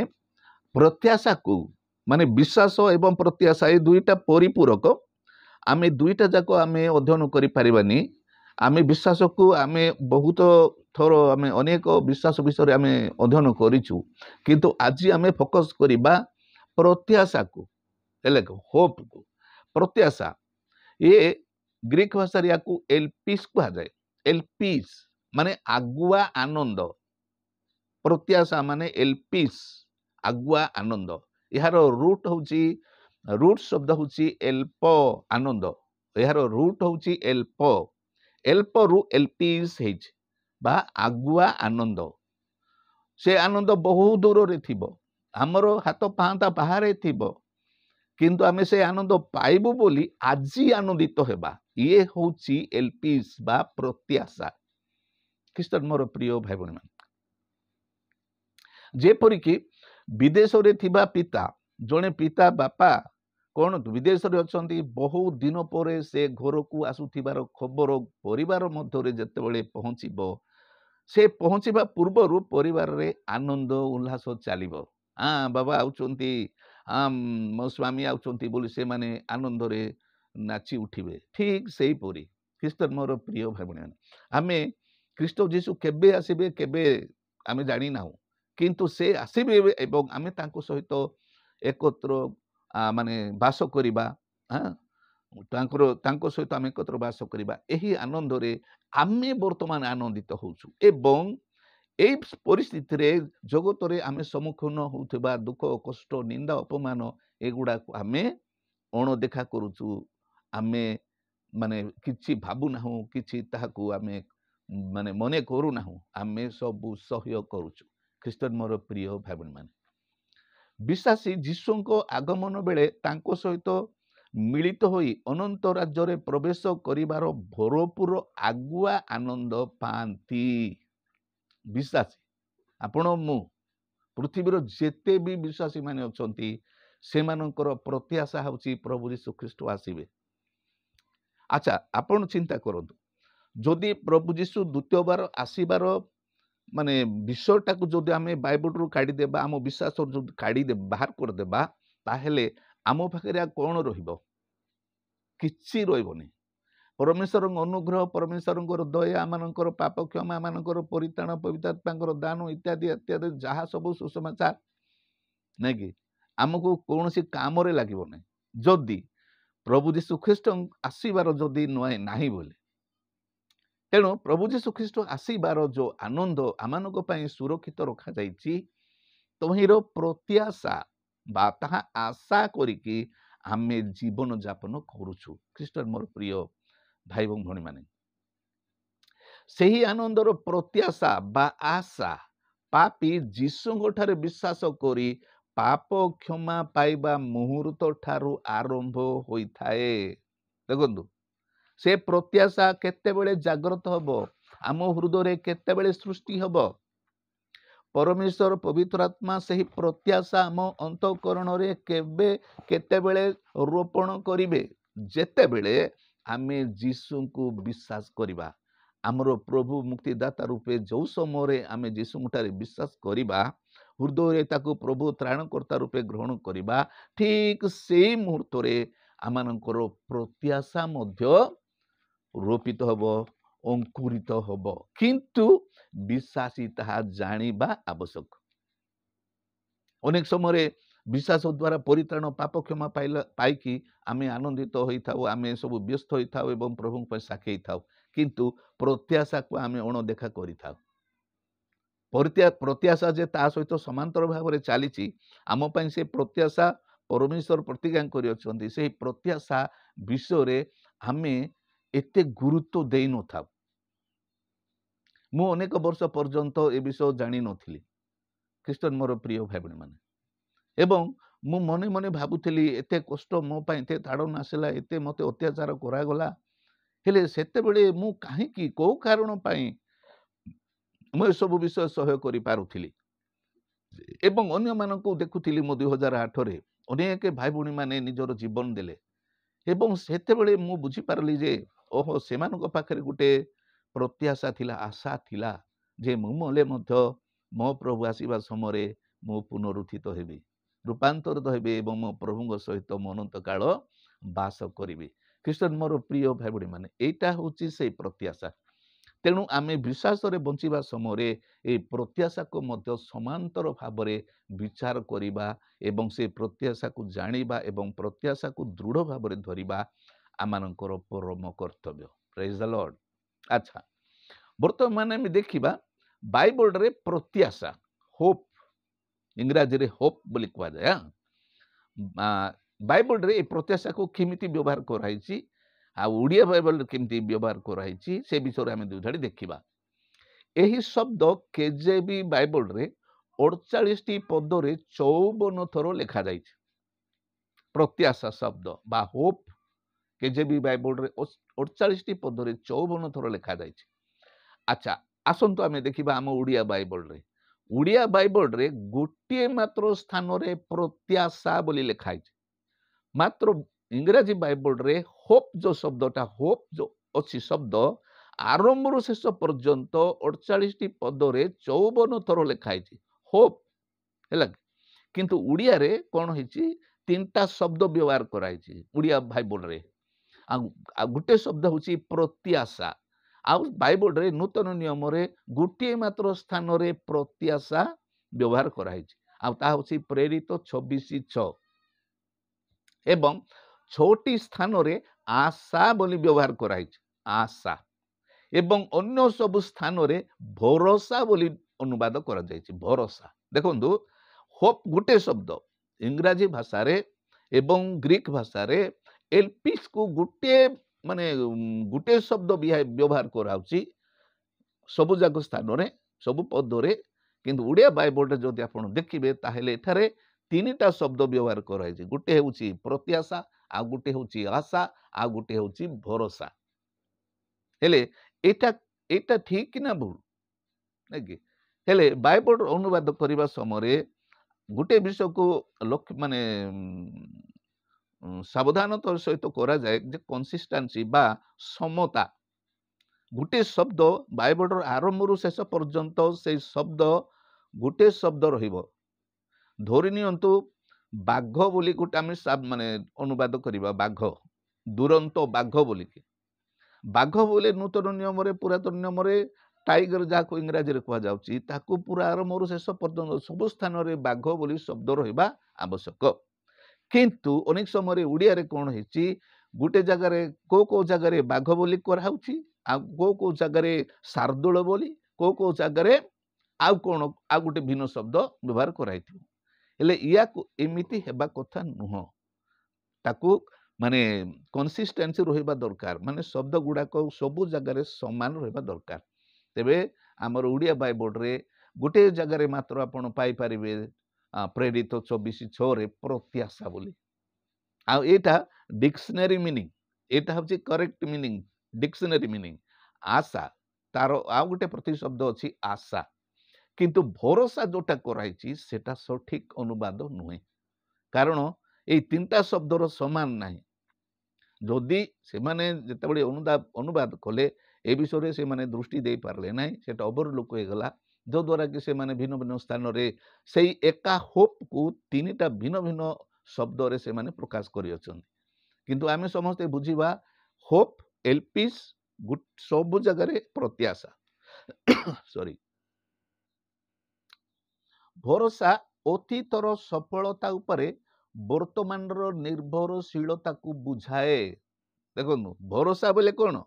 प्रत्याशा को माने विश्वास एवं प्रत्याशा ये दुईटा परिपूरक आमे दुईटा जाक आमे अध्ययन करि परिबानी। आमे विश्वास को आमे बहुत थर आमे अनेक विश्वास विषय आमे अध्ययन करिछु किंतु आज आमे फोकस करिबा प्रत्याशा को हेले होप को। प्रत्याशा ये ग्रीक भाषा रे याकू एल्पिस कहा जाए। एल्पिस माने आगुआ आनंद प्रत्याशा माने एल्पिस आगुआ आनंद यार रूट होची रूट शब्द होची एल्प आनंद यार रूट होची एल्प एल्प रु एल्पिस हेज बा आगुआ आनंद से आनंद बहु दूर रे थिबो हमर हाथ पांता बाहर थिबो किंतु आमे से आनंद पाइबु बोली आजी आनंदित हेबा ये होची एल्पिस बा प्रत्याशा। ଖ୍ରୀଷ୍ଟନ ମୋର ପ୍ରିୟ ଭାଇ ଭଉଣୀମାନେ, ଯେପରିକି ବିଦେଶରେ ଥିବା ପିତା, ଜଣେ ପିତା ବାପା କଣ ବିଦେଶରେ ଅଛନ୍ତି, ବହୁ ଦିନ ପରେ ସେ ଘରକୁ ଆସୁଥିବାର ଖବର ପରିବାର ମଧ୍ୟରେ ଯେତେବେଳେ ପହଞ୍ଚିବ, ସେ ପହଞ୍ଚିବା ପୂର୍ବରୁ ପରିବାରରେ ଆନନ୍ଦ ଉଲ୍ଲାସ ଚାଲିବ। ବାବା ଆଉଛନ୍ତି, ମୋ ସ୍ୱାମୀ ଆଉଛନ୍ତି ବୋଲି ସେମାନେ ଆନନ୍ଦରେ ନାଚି ଉଠିବେ। ଠିକ୍ ସେହିପରି ଖ୍ରୀଷ୍ଟନ ମୋର ପ୍ରିୟ ଭାଇ ଭଉଣୀମାନେ, ଆମେ ଖ୍ରୀଷ୍ଟ ଯୀଶୁ କେବେ ଆସିବେ କେବେ ଆମେ ଜାଣିନାହୁଁ, କିନ୍ତୁ ସେ ଆସିବେ ଏବଂ ଆମେ ତାଙ୍କ ସହିତ ଏକତ୍ର ମାନେ ବାସ କରିବା, ତାଙ୍କ ସହିତ ଆମେ ଏକତ୍ର ବାସ କରିବା। ଏହି ଆନନ୍ଦରେ ଆମେ ବର୍ତ୍ତମାନ ଆନନ୍ଦିତ ହେଉଛୁ ଏବଂ এই ପରିସ୍ଥିତିରେ ଜଗତରେ ଆମେ ସମ୍ମୁଖୀନ ହେଉଥିବା ଦୁଃଖ କଷ୍ଟ ନିନ୍ଦା ଅପମାନ ଏଗୁଡ଼ାକୁ ଆମେ ଅଣଦେଖା କରୁଛୁ, ଆମେ ମାନେ କିଛି ଭାବୁନାହୁଁ, କିଛି ତାହାକୁ ଆମେ ମାନେ ମନେ କରୁନାହୁଁ, ଆମେ ସବୁ ସହ୍ୟ କରୁଛୁ। ଖ୍ରୀଷ୍ଟନ ମୋର ପ୍ରିୟ ଭାଇ ଭଉଣୀମାନେ, ବିଶ୍ୱାସୀ ଯୀଶୁଙ୍କ ଆଗମନ ବେଳେ ତାଙ୍କ ସହିତ ମିଳିତ ହୋଇ ଅନନ୍ତ ରାଜ୍ୟରେ ପ୍ରବେଶ କରିବାର ଭରପୁର ଆଗୁଆ ଆନନ୍ଦ ପାଆନ୍ତି। ବିଶ୍ୱାସୀ ଆପଣ ମୁଁ ପୃଥିବୀର ଯେତେ ବି ବିଶ୍ୱାସୀ ମାନେ ଅଛନ୍ତି ସେମାନଙ୍କର ପ୍ରତ୍ୟାଶା ହେଉଛି ପ୍ରଭୁ ଯୀଶୁ ଖ୍ରୀଷ୍ଟ ଆସିବେ। ଆଚ୍ଛା, ଆପଣ ଚିନ୍ତା କରନ୍ତୁ, ଯଦି ପ୍ରଭୁ ଯୀଶୁ ଦ୍ୱିତୀୟବାର ଆସିବାର ମାନେ ବିଷୟଟାକୁ ଯଦି ଆମେ ବାଇବଲରୁ କାଢ଼ିଦେବା, ଆମ ବିଶ୍ୱାସରୁ ଯଦି କାଢ଼ିଦେବା, ବାହାର କରିଦେବା, ତାହେଲେ ଆମ ପାଖରେ ଆଉ କ'ଣ ରହିବ? କିଛି ରହିବନି। ପରମେଶ୍ୱରଙ୍କ ଅନୁଗ୍ରହ, ପରମେଶ୍ୱରଙ୍କର ଦୟା, ଆମମାନଙ୍କର ପାପ କ୍ଷମା, ଆମମାନଙ୍କର ପରିତ୍ରାଣ, ପବିତ୍ରତାଙ୍କର ଦାନ ଇତ୍ୟାଦି ଇତ୍ୟାଦି ଯାହା ସବୁ ସୁସମାଚାର ନାଇଁ କି, ଆମକୁ କୌଣସି କାମରେ ଲାଗିବ ନାହିଁ ଯଦି ପ୍ରଭୁ ଯୀଶୁ ଖ୍ରୀଷ୍ଟ ଆସିବାର ଯଦି ନାହିଁ ବୋଲି। ତେଣୁ ପ୍ରଭୁ ଯୀଶୁ ଖ୍ରୀଷ୍ଟ ଆସିବାର ଯୋଉ ଆନନ୍ଦ ଆମମାନଙ୍କ ପାଇଁ ସୁରକ୍ଷିତ ରଖାଯାଇଛି, ତହିଁର ପ୍ରତ୍ୟାଶା ବା ତାହା ଆଶା କରିକି ଆମେ ଜୀବନ ଯାପନ କରୁଛୁ। ଖ୍ରୀଷ୍ଟନ ମୋର ପ୍ରିୟ ଭାଇ ଏବଂ ଭଉଣୀମାନେ, ସେହି ଆନନ୍ଦର ପ୍ରତ୍ୟାଶା ବା ଆଶା ପାପୀ ଯୀଶୁଙ୍କ ଠାରେ ବିଶ୍ୱାସ କରି ପାପ କ୍ଷମା ପାଇବା ମୁହୂର୍ତ୍ତ ଠାରୁ ଆରମ୍ଭ ହୋଇଥାଏ। ଦେଖନ୍ତୁ, ସେ ପ୍ରତ୍ୟାଶା କେତେବେଳେ ଜାଗ୍ରତ ହବ, ଆମ ହୃଦୟରେ କେତେବେଳେ ସୃଷ୍ଟି ହବ? ପରମେଶ୍ୱର ପବିତ୍ର ଆତ୍ମା ସେହି ପ୍ରତ୍ୟାଶା ଆମ ଅନ୍ତଃକରଣରେ କେତେବେଳେ ରୋପଣ କରିବେ? ଯେତେବେଳେ ଆମେ ଯୀଶୁଙ୍କୁ ବିଶ୍ୱାସ କରିବା। ଆମର ପ୍ରଭୁ ମୁକ୍ତିଦାତା ରୂପେ ଯେଉଁ ସମୟରେ ଆମେ ଯୀଶୁଙ୍କଠାରେ ବିଶ୍ୱାସ କରିବା, ହୃଦୟରେ ତାକୁ ପ୍ରଭୁ ତ୍ରାଣକର୍ତ୍ତା ରୂପେ ଗ୍ରହଣ କରିବା, ଠିକ୍ ସେଇ ମୁହୂର୍ତ୍ତରେ ଆମମାନଙ୍କର ପ୍ରତ୍ୟାଶା ମଧ୍ୟ ରୋପିତ ହବ, ଅଙ୍କୁରିତ ହବ। କିନ୍ତୁ ବିଶ୍ୱାସୀ ତାହା ଜାଣିବା ଆବଶ୍ୟକ। ଅନେକ ସମୟରେ ବିଶ୍ୱାସ ଦ୍ୱାରା ପରିତ୍ରାଣ ପାପ କ୍ଷମା ପାଇକି ଆମେ ଆନନ୍ଦିତ ହୋଇଥାଉ, ଆମେ ସବୁ ବ୍ୟସ୍ତ ହୋଇଥାଉ ଏବଂ ପ୍ରଭୁଙ୍କ ପାଇଁ ସାକ୍ଷୀ ହେଇଥାଉ, କିନ୍ତୁ ପ୍ରତ୍ୟାଶାକୁ ଆମେ ଅଣଦେଖା କରିଥାଉ। ପ୍ରତ୍ୟାଶା ଯେ ତା ସହିତ ସମାନ୍ତର ଭାବରେ ଚାଲିଛି, ଆମ ପାଇଁ ସେ ପ୍ରତ୍ୟାଶା ପରମେଶ୍ୱର ପ୍ରତିଜ୍ଞା କରିଅଛନ୍ତି, ସେହି ପ୍ରତ୍ୟାଶା ବିଷୟରେ ଆମେ ଏତେ ଗୁରୁତ୍ୱ ଦେଇନଥାଉ। ମୁଁ ଅନେକ ବର୍ଷ ପର୍ଯ୍ୟନ୍ତ ଏ ବିଷୟ ଜାଣିନଥିଲି, ଖ୍ରୀଷ୍ଟନ ମୋର ପ୍ରିୟ ଭାଇ ଭଉଣୀମାନେ, ଏବଂ ମୁଁ ମନେ ମନେ ଭାବୁଥିଲି ଏତେ କଷ୍ଟ ମୋ ପାଇଁ, ଏତେ ତାଡ଼ନ ଆସିଲା, ଏତେ ମୋତେ ଅତ୍ୟାଚାର କରାଗଲା, ହେଲେ ସେତେବେଳେ ମୁଁ କାହିଁକି, କୋଉ କାରଣ ପାଇଁ ମୁଁ ଏସବୁ ବିଷୟ ସହ୍ୟ କରିପାରୁଥିଲି ଏବଂ ଅନ୍ୟମାନଙ୍କୁ ଦେଖୁଥିଲି। ମୁଁ 2008ରେ ଅନେକ ଭାଇ ଭଉଣୀମାନେ ନିଜର ଜୀବନ ଦେଲେ ଏବଂ ସେତେବେଳେ ମୁଁ ବୁଝିପାରିଲି ଯେ ସେମାନଙ୍କ ପାଖରେ ଗୋଟେ ପ୍ରତ୍ୟାଶା ଥିଲା, ଆଶା ଥିଲା ଯେ ମୁଁ ମଲେ ମଧ୍ୟ ମୋ ପ୍ରଭୁ ଆସିବା ସମୟରେ ମୁଁ ପୁନରୁତ୍ଥିତ ହେବି, ରୂପାନ୍ତରିତ ହେବି ଏବଂ ମୋ ପ୍ରଭୁଙ୍କ ସହିତ ମୁଁ ଅନନ୍ତ କାଳ ବାସ କରିବି। ଖ୍ରୀଷ୍ଟନ ମୋର ପ୍ରିୟ ଭାଇ ଭଉଣୀମାନେ, ଏଇଟା ହେଉଛି ସେଇ ପ୍ରତ୍ୟାଶା। ତେଣୁ ଆମେ ବିଶ୍ୱାସରେ ବଞ୍ଚିବା ସମୟରେ ଏହି ପ୍ରତ୍ୟାଶାକୁ ମଧ୍ୟ ସମାନ୍ତର ଭାବରେ ବିଚାର କରିବା ଏବଂ ସେ ପ୍ରତ୍ୟାଶାକୁ ଜାଣିବା ଏବଂ ପ୍ରତ୍ୟାଶାକୁ ଦୃଢ଼ ଭାବରେ ଧରିବା ଆମମାନଙ୍କର ପରମ କର୍ତ୍ତବ୍ୟ। ପ୍ରେଜ୍ ଦ ଲର୍ଡ। ଆଚ୍ଛା, ବର୍ତ୍ତମାନ ଆମେ ଦେଖିବା ବାଇବଲରେ ପ୍ରତ୍ୟାଶା, ହୋପ୍, ଇଂରାଜୀରେ ହୋପ୍ ବୋଲି କୁହାଯାଏ। ବାଇବଲରେ এই ପ୍ରତ୍ୟାଶାକୁ କେମିତି ବ୍ୟବହାର କରାଯାଇଛି ଆଉ ଓଡ଼ିଆ ବାଇବଲରେ କେମିତି ବ୍ୟବହାର କରାଯାଇଛି ସେ ବିଷୟରେ ଆମେ ଦୁଇଧାଡ଼ି ଦେଖିବା। ଏହି ଶବ୍ଦ କେଜେବି ବାଇବଲରେ 48ଟି ପଦରେ 54 ଥର ଲେଖାଯାଇଛି। ପ୍ରତ୍ୟାଶା ଶବ୍ଦ ବା ହୋପ୍ କେଜେବି ବାଇବଲରେ 48ଟି ପଦରେ 54 ଥର ଲେଖାଯାଇଛି। ଆଚ୍ଛା, आसतु आमे देखिबा आम ओडिया बाइबल रे। ओडिया बाइबल रे गोटे मात्र स्थान रे प्रत्याशा बोली लिखाई। मात्र इंग्रजी बाइबल रे होप जो शब्दटा होप जो अच्छी शब्द आरंभ शेष पर्यंत 48 पद रे 54 थर लिखाई होप है। किंतु उड़िया रे कौन होइछि तीनटा शब्द व्यवहार कराई उड़िया बाइबल रे। गोटे शब्द होछि प्रत्याशा। आउ बाइबल रे नूतन नियम रे गोटे मात्र स्थान रे प्रत्याशा व्यवहार कराई आउ ता होछि प्रेरित 26:6 एवं 6टी स्थान रे आशा बोली व्यवहार कराई आशा एवं अन्य सब स्थान रे भरोसा बोली अनुवाद करा जायछि भरोसा। देखंतु होप गोटे शब्द इंग्रजी भाषा रे एवं ग्रीक भाषा रे एल्पिस को गोटे माने गोटे शब्द व्यवहार कराउछि सबु जाक स्थान रे सबु पद रे। किंतु उड़िया बाइबल रे जदि आपण देखिबे ताहेले एठारे तीनटा शब्द व्यवहार कराइछि गोटे होउछि प्रत्याशा आ गोटे होउछि आशा आ गोटे होउछि भरोसा। हेले एटा ठीक ना भूल नाकि हेले बाइबल अनुवाद करबा समय गोटे विषय को लक्ष्य माने सावधानतार सहित करा जाए जे कंसिस्टेंसी बा समता। गोटे शब्द बाइबल आरंभ शेष पर्यंत से शब्द गोटे शब्द रहिबो। धरि नियंतु बाघ बोली गोटे आम माने अनुवाद करबा बाघ दुरंत बाघ बोली बाघ बोले नूतन नियम रे पुरातन नियम रे टाइगर जाको इंग्रजी रे कहा जाउची ताकू पूरा आरंभ शेष पर्यंत सब स्थान रे बाघ बोली शब्द रहिबा आवश्यक। किंतु अनेक समय उड़िया रे कोन हेची गोटे जगह रे को जगह रे बाघ बोली कराउची आ को जगह रे शार्दूल बोली को जगह रे आ कोन आ गोटे भिन्न शब्द व्यवहार कराइथि हेले या को एमिति हेबा कथा नुह ताकू माने कंसिस्टेंसी रहिबा दरकार माने शब्द गुडा को सबु जगह रे समान रहिबा दरकार। तेबे हमर उड़िया बाइबल रे गोटे जगह रे मात्र आपण पाई परिबे प्रेरित 24:6 रे प्रत्याशा बोली आ एटा डिक्शनरी मीनिंग एटा होची करेक्ट मीनिंग डिक्शनरी मीनिंग आशा तार आ गोटे प्रति शब्द अछि आशा। किंतु भरोसा जोटा कराइछि सेटा सठिक अनुवाद नुहे कारण ए तीनटा शब्दर समान नाही। जदि से माने जेतेबेले अनुवाद कले ए विषय से माने दृष्टि दे पारले नाही सेटा ओवरलुक हो गला जो द्वारा कि से माने भिन्न भिन्न स्थान रे सेई एका होप को तीनटा भिन्न भिन्न शब्द रे से माने प्रकाश करि अछन। किंतु आमे समस्त बुझिबा होप एल्पिस सब जगह रे प्रत्याशा सॉरी भरोसा अतीतर सफलता उपरे वर्तमान निर्भरशीलता को बुझाए। देखो भरोसा बोले कौन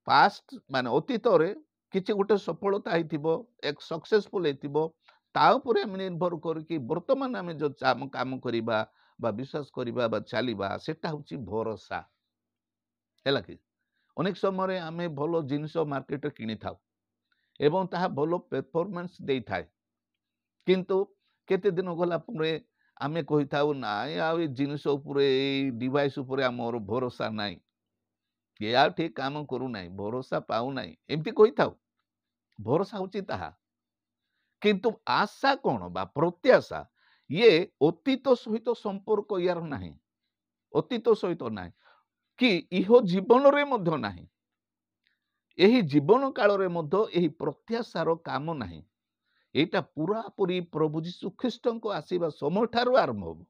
पास्ट माने अतीत रे किछि गोटे सफलता आइथिबो एक सक्सेसफुल आइथिबो ता उपरे हम निर्भर करके वर्तमान आमे जो काम करिबा बा विश्वास करिबा बा चलिबा सेटा होछि भरोसा हैला कि अनेक समय आमे भलो जिनिस मार्केट रे किनि थाउ एवं ताहा भलो परफॉर्मेंस देई थाए किंतु केते दिन गला परे आमे कहि थाउ नाय आ ए जिनिस उपरे ए डिवाइस उपरे हमर भरोसा नाही ये आ ठीक काम करू नाही भरोसा पाऊ नाही एमती कहि थाउ भरोसा होची ताहा। किंतु आशा कोन बा प्रत्याशा ये अतीत सहित संपर्क यार नाही अतीत सहित नाही कि इहो जीवन रे मध्य नाही एही जीवन काल रे मध्य एही प्रत्याशार काम नाही एटा पूरा पूरी प्रभु जीशु ख्रीष्ट को आसीबा समय ठारू आरंभ हो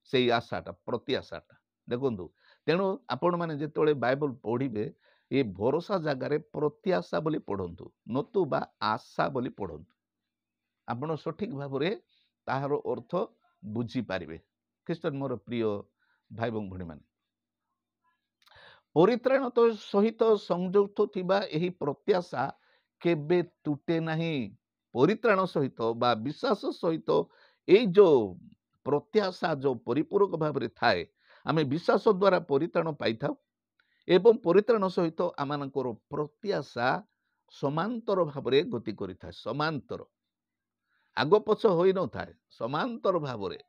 सेई आशाटा प्रत्याशाटा। देखंतु तेणु आपण माने जेतोले बाइबल पढ़िबे ए भरोसा जगह रे प्रत्याशा बोली पढ़ंतु नतु बा आशा बोली पढ़ंतु आपण सठिक भाव रे ताहार अर्थ बुझी पारिबे। ख्रीष्टन मोर प्रिय भाई बंग भणी माने परित्राण तो सहित संयुक्त थिबा एही प्रत्याशा केबे तुटे नाही परित्राण सहित बा विश्वास सहित ए जो प्रत्याशा जो परिपूरक भाव रे थाए आमे विश्वास द्वारा परित्राण पाई थाउ एवं परित्राण सहित आमानकर प्रत्याशा समांतर भाव रे गति करि थाए समांतर आग पछ होई न थाए समांतर भाव रे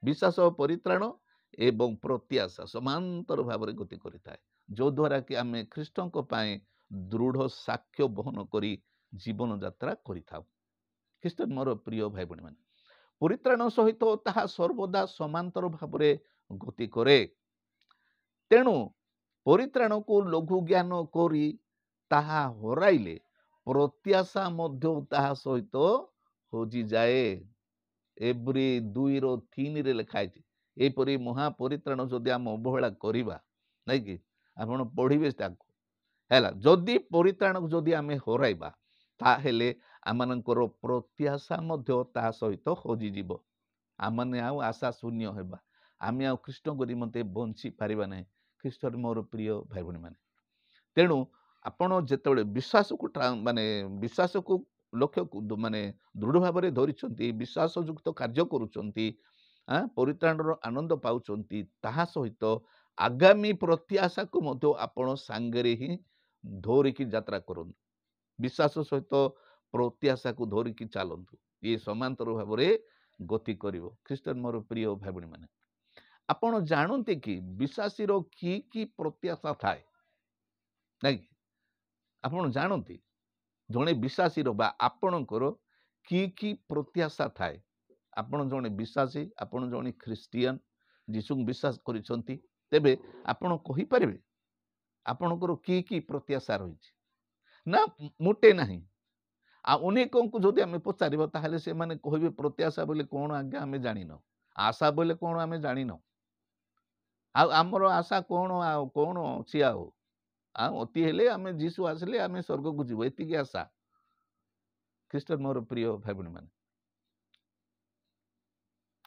विश्वास परित्राण एवं प्रत्याशा समांतर भाव रे गति करि थाए जो द्वारा कि आमे ख्रीष्टन को पाए ଦୃଢ଼ ସାକ୍ଷ୍ୟ ବହନ କରି ଜୀବନ ଯାତ୍ରା କରିଥାଉ। ଖ୍ରୀଷ୍ଟରେ ମୋର ପ୍ରିୟ ଭାଇ ଭଉଣୀମାନେ, ପରିତ୍ରାଣ ସହିତ ତାହା ସର୍ବଦା ସମାନ୍ତର ଭାବରେ ଗତି କରେ। ତେଣୁ ପରିତ୍ରାଣକୁ ଲଘୁ ଜ୍ଞାନ କରି ତାହା ହରାଇଲେ ପ୍ରତ୍ୟାଶା ମଧ୍ୟ ତାହା ସହିତ ହଜିଯାଏ। ଏଭ୍ରି 2:3 ଲେଖା ହେଇଛି। ଏହିପରି ମହାପରିତ୍ରାଣ ଯଦି ଆମେ ଅବହେଳା କରିବା, ନାଇଁ କି, ଆପଣ ପଢ଼ିବେ ତାକୁ ହେଲା। ଯଦି ପରିତ୍ରାଣକୁ ଯଦି ଆମେ ହରାଇବା, ତାହେଲେ ଆମମାନଙ୍କର ପ୍ରତ୍ୟାଶା ମଧ୍ୟ ତାହା ସହିତ ହଜିଯିବ। ଆମମାନେ ଆଉ ଆଶା ଶୂନ୍ୟ ହେବା, ଆମେ ଆଉ ଖ୍ରୀଷ୍ଟଙ୍କ ନିମନ୍ତେ ବଞ୍ଚି ପାରିବା ନାହିଁ। ଖ୍ରୀଷ୍ଟରେ ମୋର ପ୍ରିୟ ଭାଇ ଭଉଣୀମାନେ, ତେଣୁ ଆପଣ ଯେତେବେଳେ ବିଶ୍ୱାସକୁ ଲକ୍ଷ୍ୟକୁ ଦୃଢ଼ ଭାବରେ ଧରିଛନ୍ତି, ବିଶ୍ୱାସଯୁକ୍ତ କାର୍ଯ୍ୟ କରୁଛନ୍ତି, ପରିତ୍ରାଣର ଆନନ୍ଦ ପାଉଛନ୍ତି, ତାହା ସହିତ ଆଗାମୀ ପ୍ରତ୍ୟାଶାକୁ ମଧ୍ୟ ଆପଣ ସାଙ୍ଗରେ ହିଁ ଧରିକି ଯାତ୍ରା କରନ୍ତୁ। ବିଶ୍ୱାସ ସହିତ ପ୍ରତ୍ୟାଶାକୁ ଧରିକି ଚାଲନ୍ତୁ, ଇଏ ସମାନ୍ତର ଭାବରେ ଗତି କରିବ। ଖ୍ରୀଷ୍ଟରେ ମୋର ପ୍ରିୟ ଭାଇ ଭଉଣୀମାନେ, ଆପଣ ଜାଣନ୍ତି କି ବିଶ୍ୱାସୀର କି ପ୍ରତ୍ୟାଶା ଥାଏ? ନାଇଁ, ଆପଣ ଜାଣନ୍ତି ଜଣେ ବିଶ୍ୱାସୀର ବା ଆପଣଙ୍କର କି ପ୍ରତ୍ୟାଶା ଥାଏ? ଆପଣ ଜଣେ ବିଶ୍ୱାସୀ, ଆପଣ ଜଣେ ଖ୍ରୀଷ୍ଟିଆନ, ଯୀଶୁଙ୍କୁ ବିଶ୍ୱାସ କରିଛନ୍ତି, ତେବେ ଆପଣ କହିପାରିବେ ଆପଣଙ୍କର କି ପ୍ରତ୍ୟାଶା ରହିଛି? ନା, ମୋଟେ ନାହିଁ। ଆଉ ଅନେକଙ୍କୁ ଯଦି ଆମେ ପଚାରିବା, ତାହେଲେ ସେମାନେ କହିବେ ପ୍ରତ୍ୟାଶା ବୋଲେ କ'ଣ ଆଜ୍ଞା ଆମେ ଜାଣିନ, ଆଶା ବୋଲେ କ'ଣ ଆମେ ଜାଣିନ, ଆଉ ଆମର ଆଶା କ'ଣ, ଆଉ କ'ଣ ଅଛି, ଆଉ ଅତି ହେଲେ ଆମେ ଯୀଶୁ ଆସିଲେ ଆମେ ସ୍ୱର୍ଗକୁ ଯିବୁ, ଏତିକି ଆଶା। ଖ୍ରୀଷ୍ଟରେ ମୋର ପ୍ରିୟ ଭାଇ ଭଉଣୀମାନେ,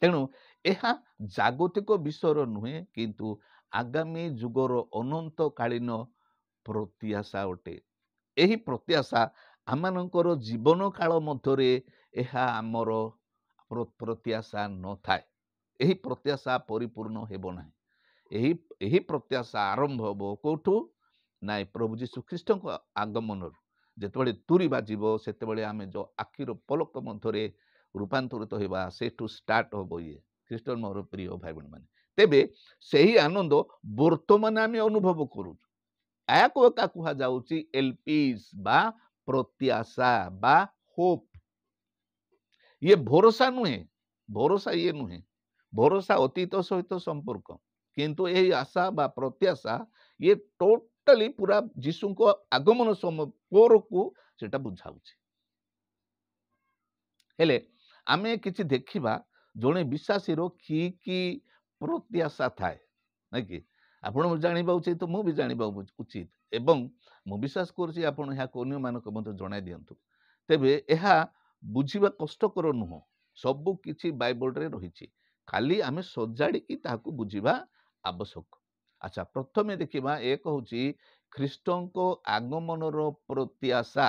ତେଣୁ ଏହା ଜାଗତିକ ବିଷୟର ନୁହେଁ, କିନ୍ତୁ ଆଗାମୀ ଯୁଗର ଅନନ୍ତକାଳୀନ ପ୍ରତ୍ୟାଶା ଅଟେ। ଏହି ପ୍ରତ୍ୟାଶା ଆମମାନଙ୍କର ଜୀବନ କାଳ ମଧ୍ୟରେ ଏହା ଆମର ପ୍ରତ୍ୟାଶା ନଥାଏ। ଏହି ପ୍ରତ୍ୟାଶା ପରିପୂର୍ଣ୍ଣ ହେବ ନାହିଁ। ଏହି ପ୍ରତ୍ୟାଶା ଆରମ୍ଭ ହେବ କୋଉଠୁ? ନାଇଁ, ପ୍ରଭୁ ଯୀଶୁ ଖ୍ରୀଷ୍ଟଙ୍କ ଆଗମନରୁ। ଯେତେବେଳେ ତୁରି ବାଜିବ, ସେତେବେଳେ ଆମେ ଯେଉଁ ଆଖିର ପଲକ ମଧ୍ୟରେ ରୂପାନ୍ତରିତ ହେବା, ସେଠୁ ଷ୍ଟାର୍ଟ ହବ ଇଏ। ଖ୍ରୀଷ୍ଟର ମୋର ପ୍ରିୟ ଭାଇ ଭଉଣୀମାନେ, ତେବେ ସେହି ଆନନ୍ଦ ବର୍ତ୍ତମାନ ଆମେ ଅନୁଭବ କରୁଛୁ। ଏହାକୁ ଏକା କୁହାଯାଉଛି ଏଲପିସ୍ ବା ପ୍ରତ୍ୟାଶା ବା ହୋପ୍। ଇଏ ଭରସା ନୁହେଁ, ଭରସା ଇଏ ନୁହେଁ। ଭରସା ଅତୀତ ସହିତ ସମ୍ପର୍କ, କିନ୍ତୁ ଏହି ଆଶା ବା ପ୍ରତ୍ୟାଶା ଇଏ ଟୋଟାଲି ପୁରା ଯୀଶୁଙ୍କ ଆଗମନ ସମୟ ପରକୁ ସେଟା ବୁଝାଉଛି। ହେଲେ ଆମେ କିଛି ଦେଖିବା, ଜଣେ ବିଶ୍ୱାସୀର କି ପ୍ରତ୍ୟାଶା ଥାଏ, ନାଇଁ କି? ଆପଣ ଜାଣିବା ଉଚିତ, ମୁଁ ବି ଜାଣିବା ଉଚିତ, ଏବଂ ମୁଁ ବିଶ୍ୱାସ କରୁଛି ଆପଣ ଏହାକୁ ଅନ୍ୟମାନଙ୍କୁ ମଧ୍ୟ ଜଣାଇ ଦିଅନ୍ତୁ। ତେବେ ଏହା ବୁଝିବା କଷ୍ଟକର ନୁହଁ, ସବୁ କିଛି ବାଇବଲରେ ରହିଛି, ଖାଲି ଆମେ ସଜାଡ଼ିକି ତାହାକୁ ବୁଝିବା ଆବଶ୍ୟକ। ଆଚ୍ଛା, ପ୍ରଥମେ ଦେଖିବା, ଏକ ହେଉଛି ଖ୍ରୀଷ୍ଟଙ୍କ ଆଗମନର ପ୍ରତ୍ୟାଶା।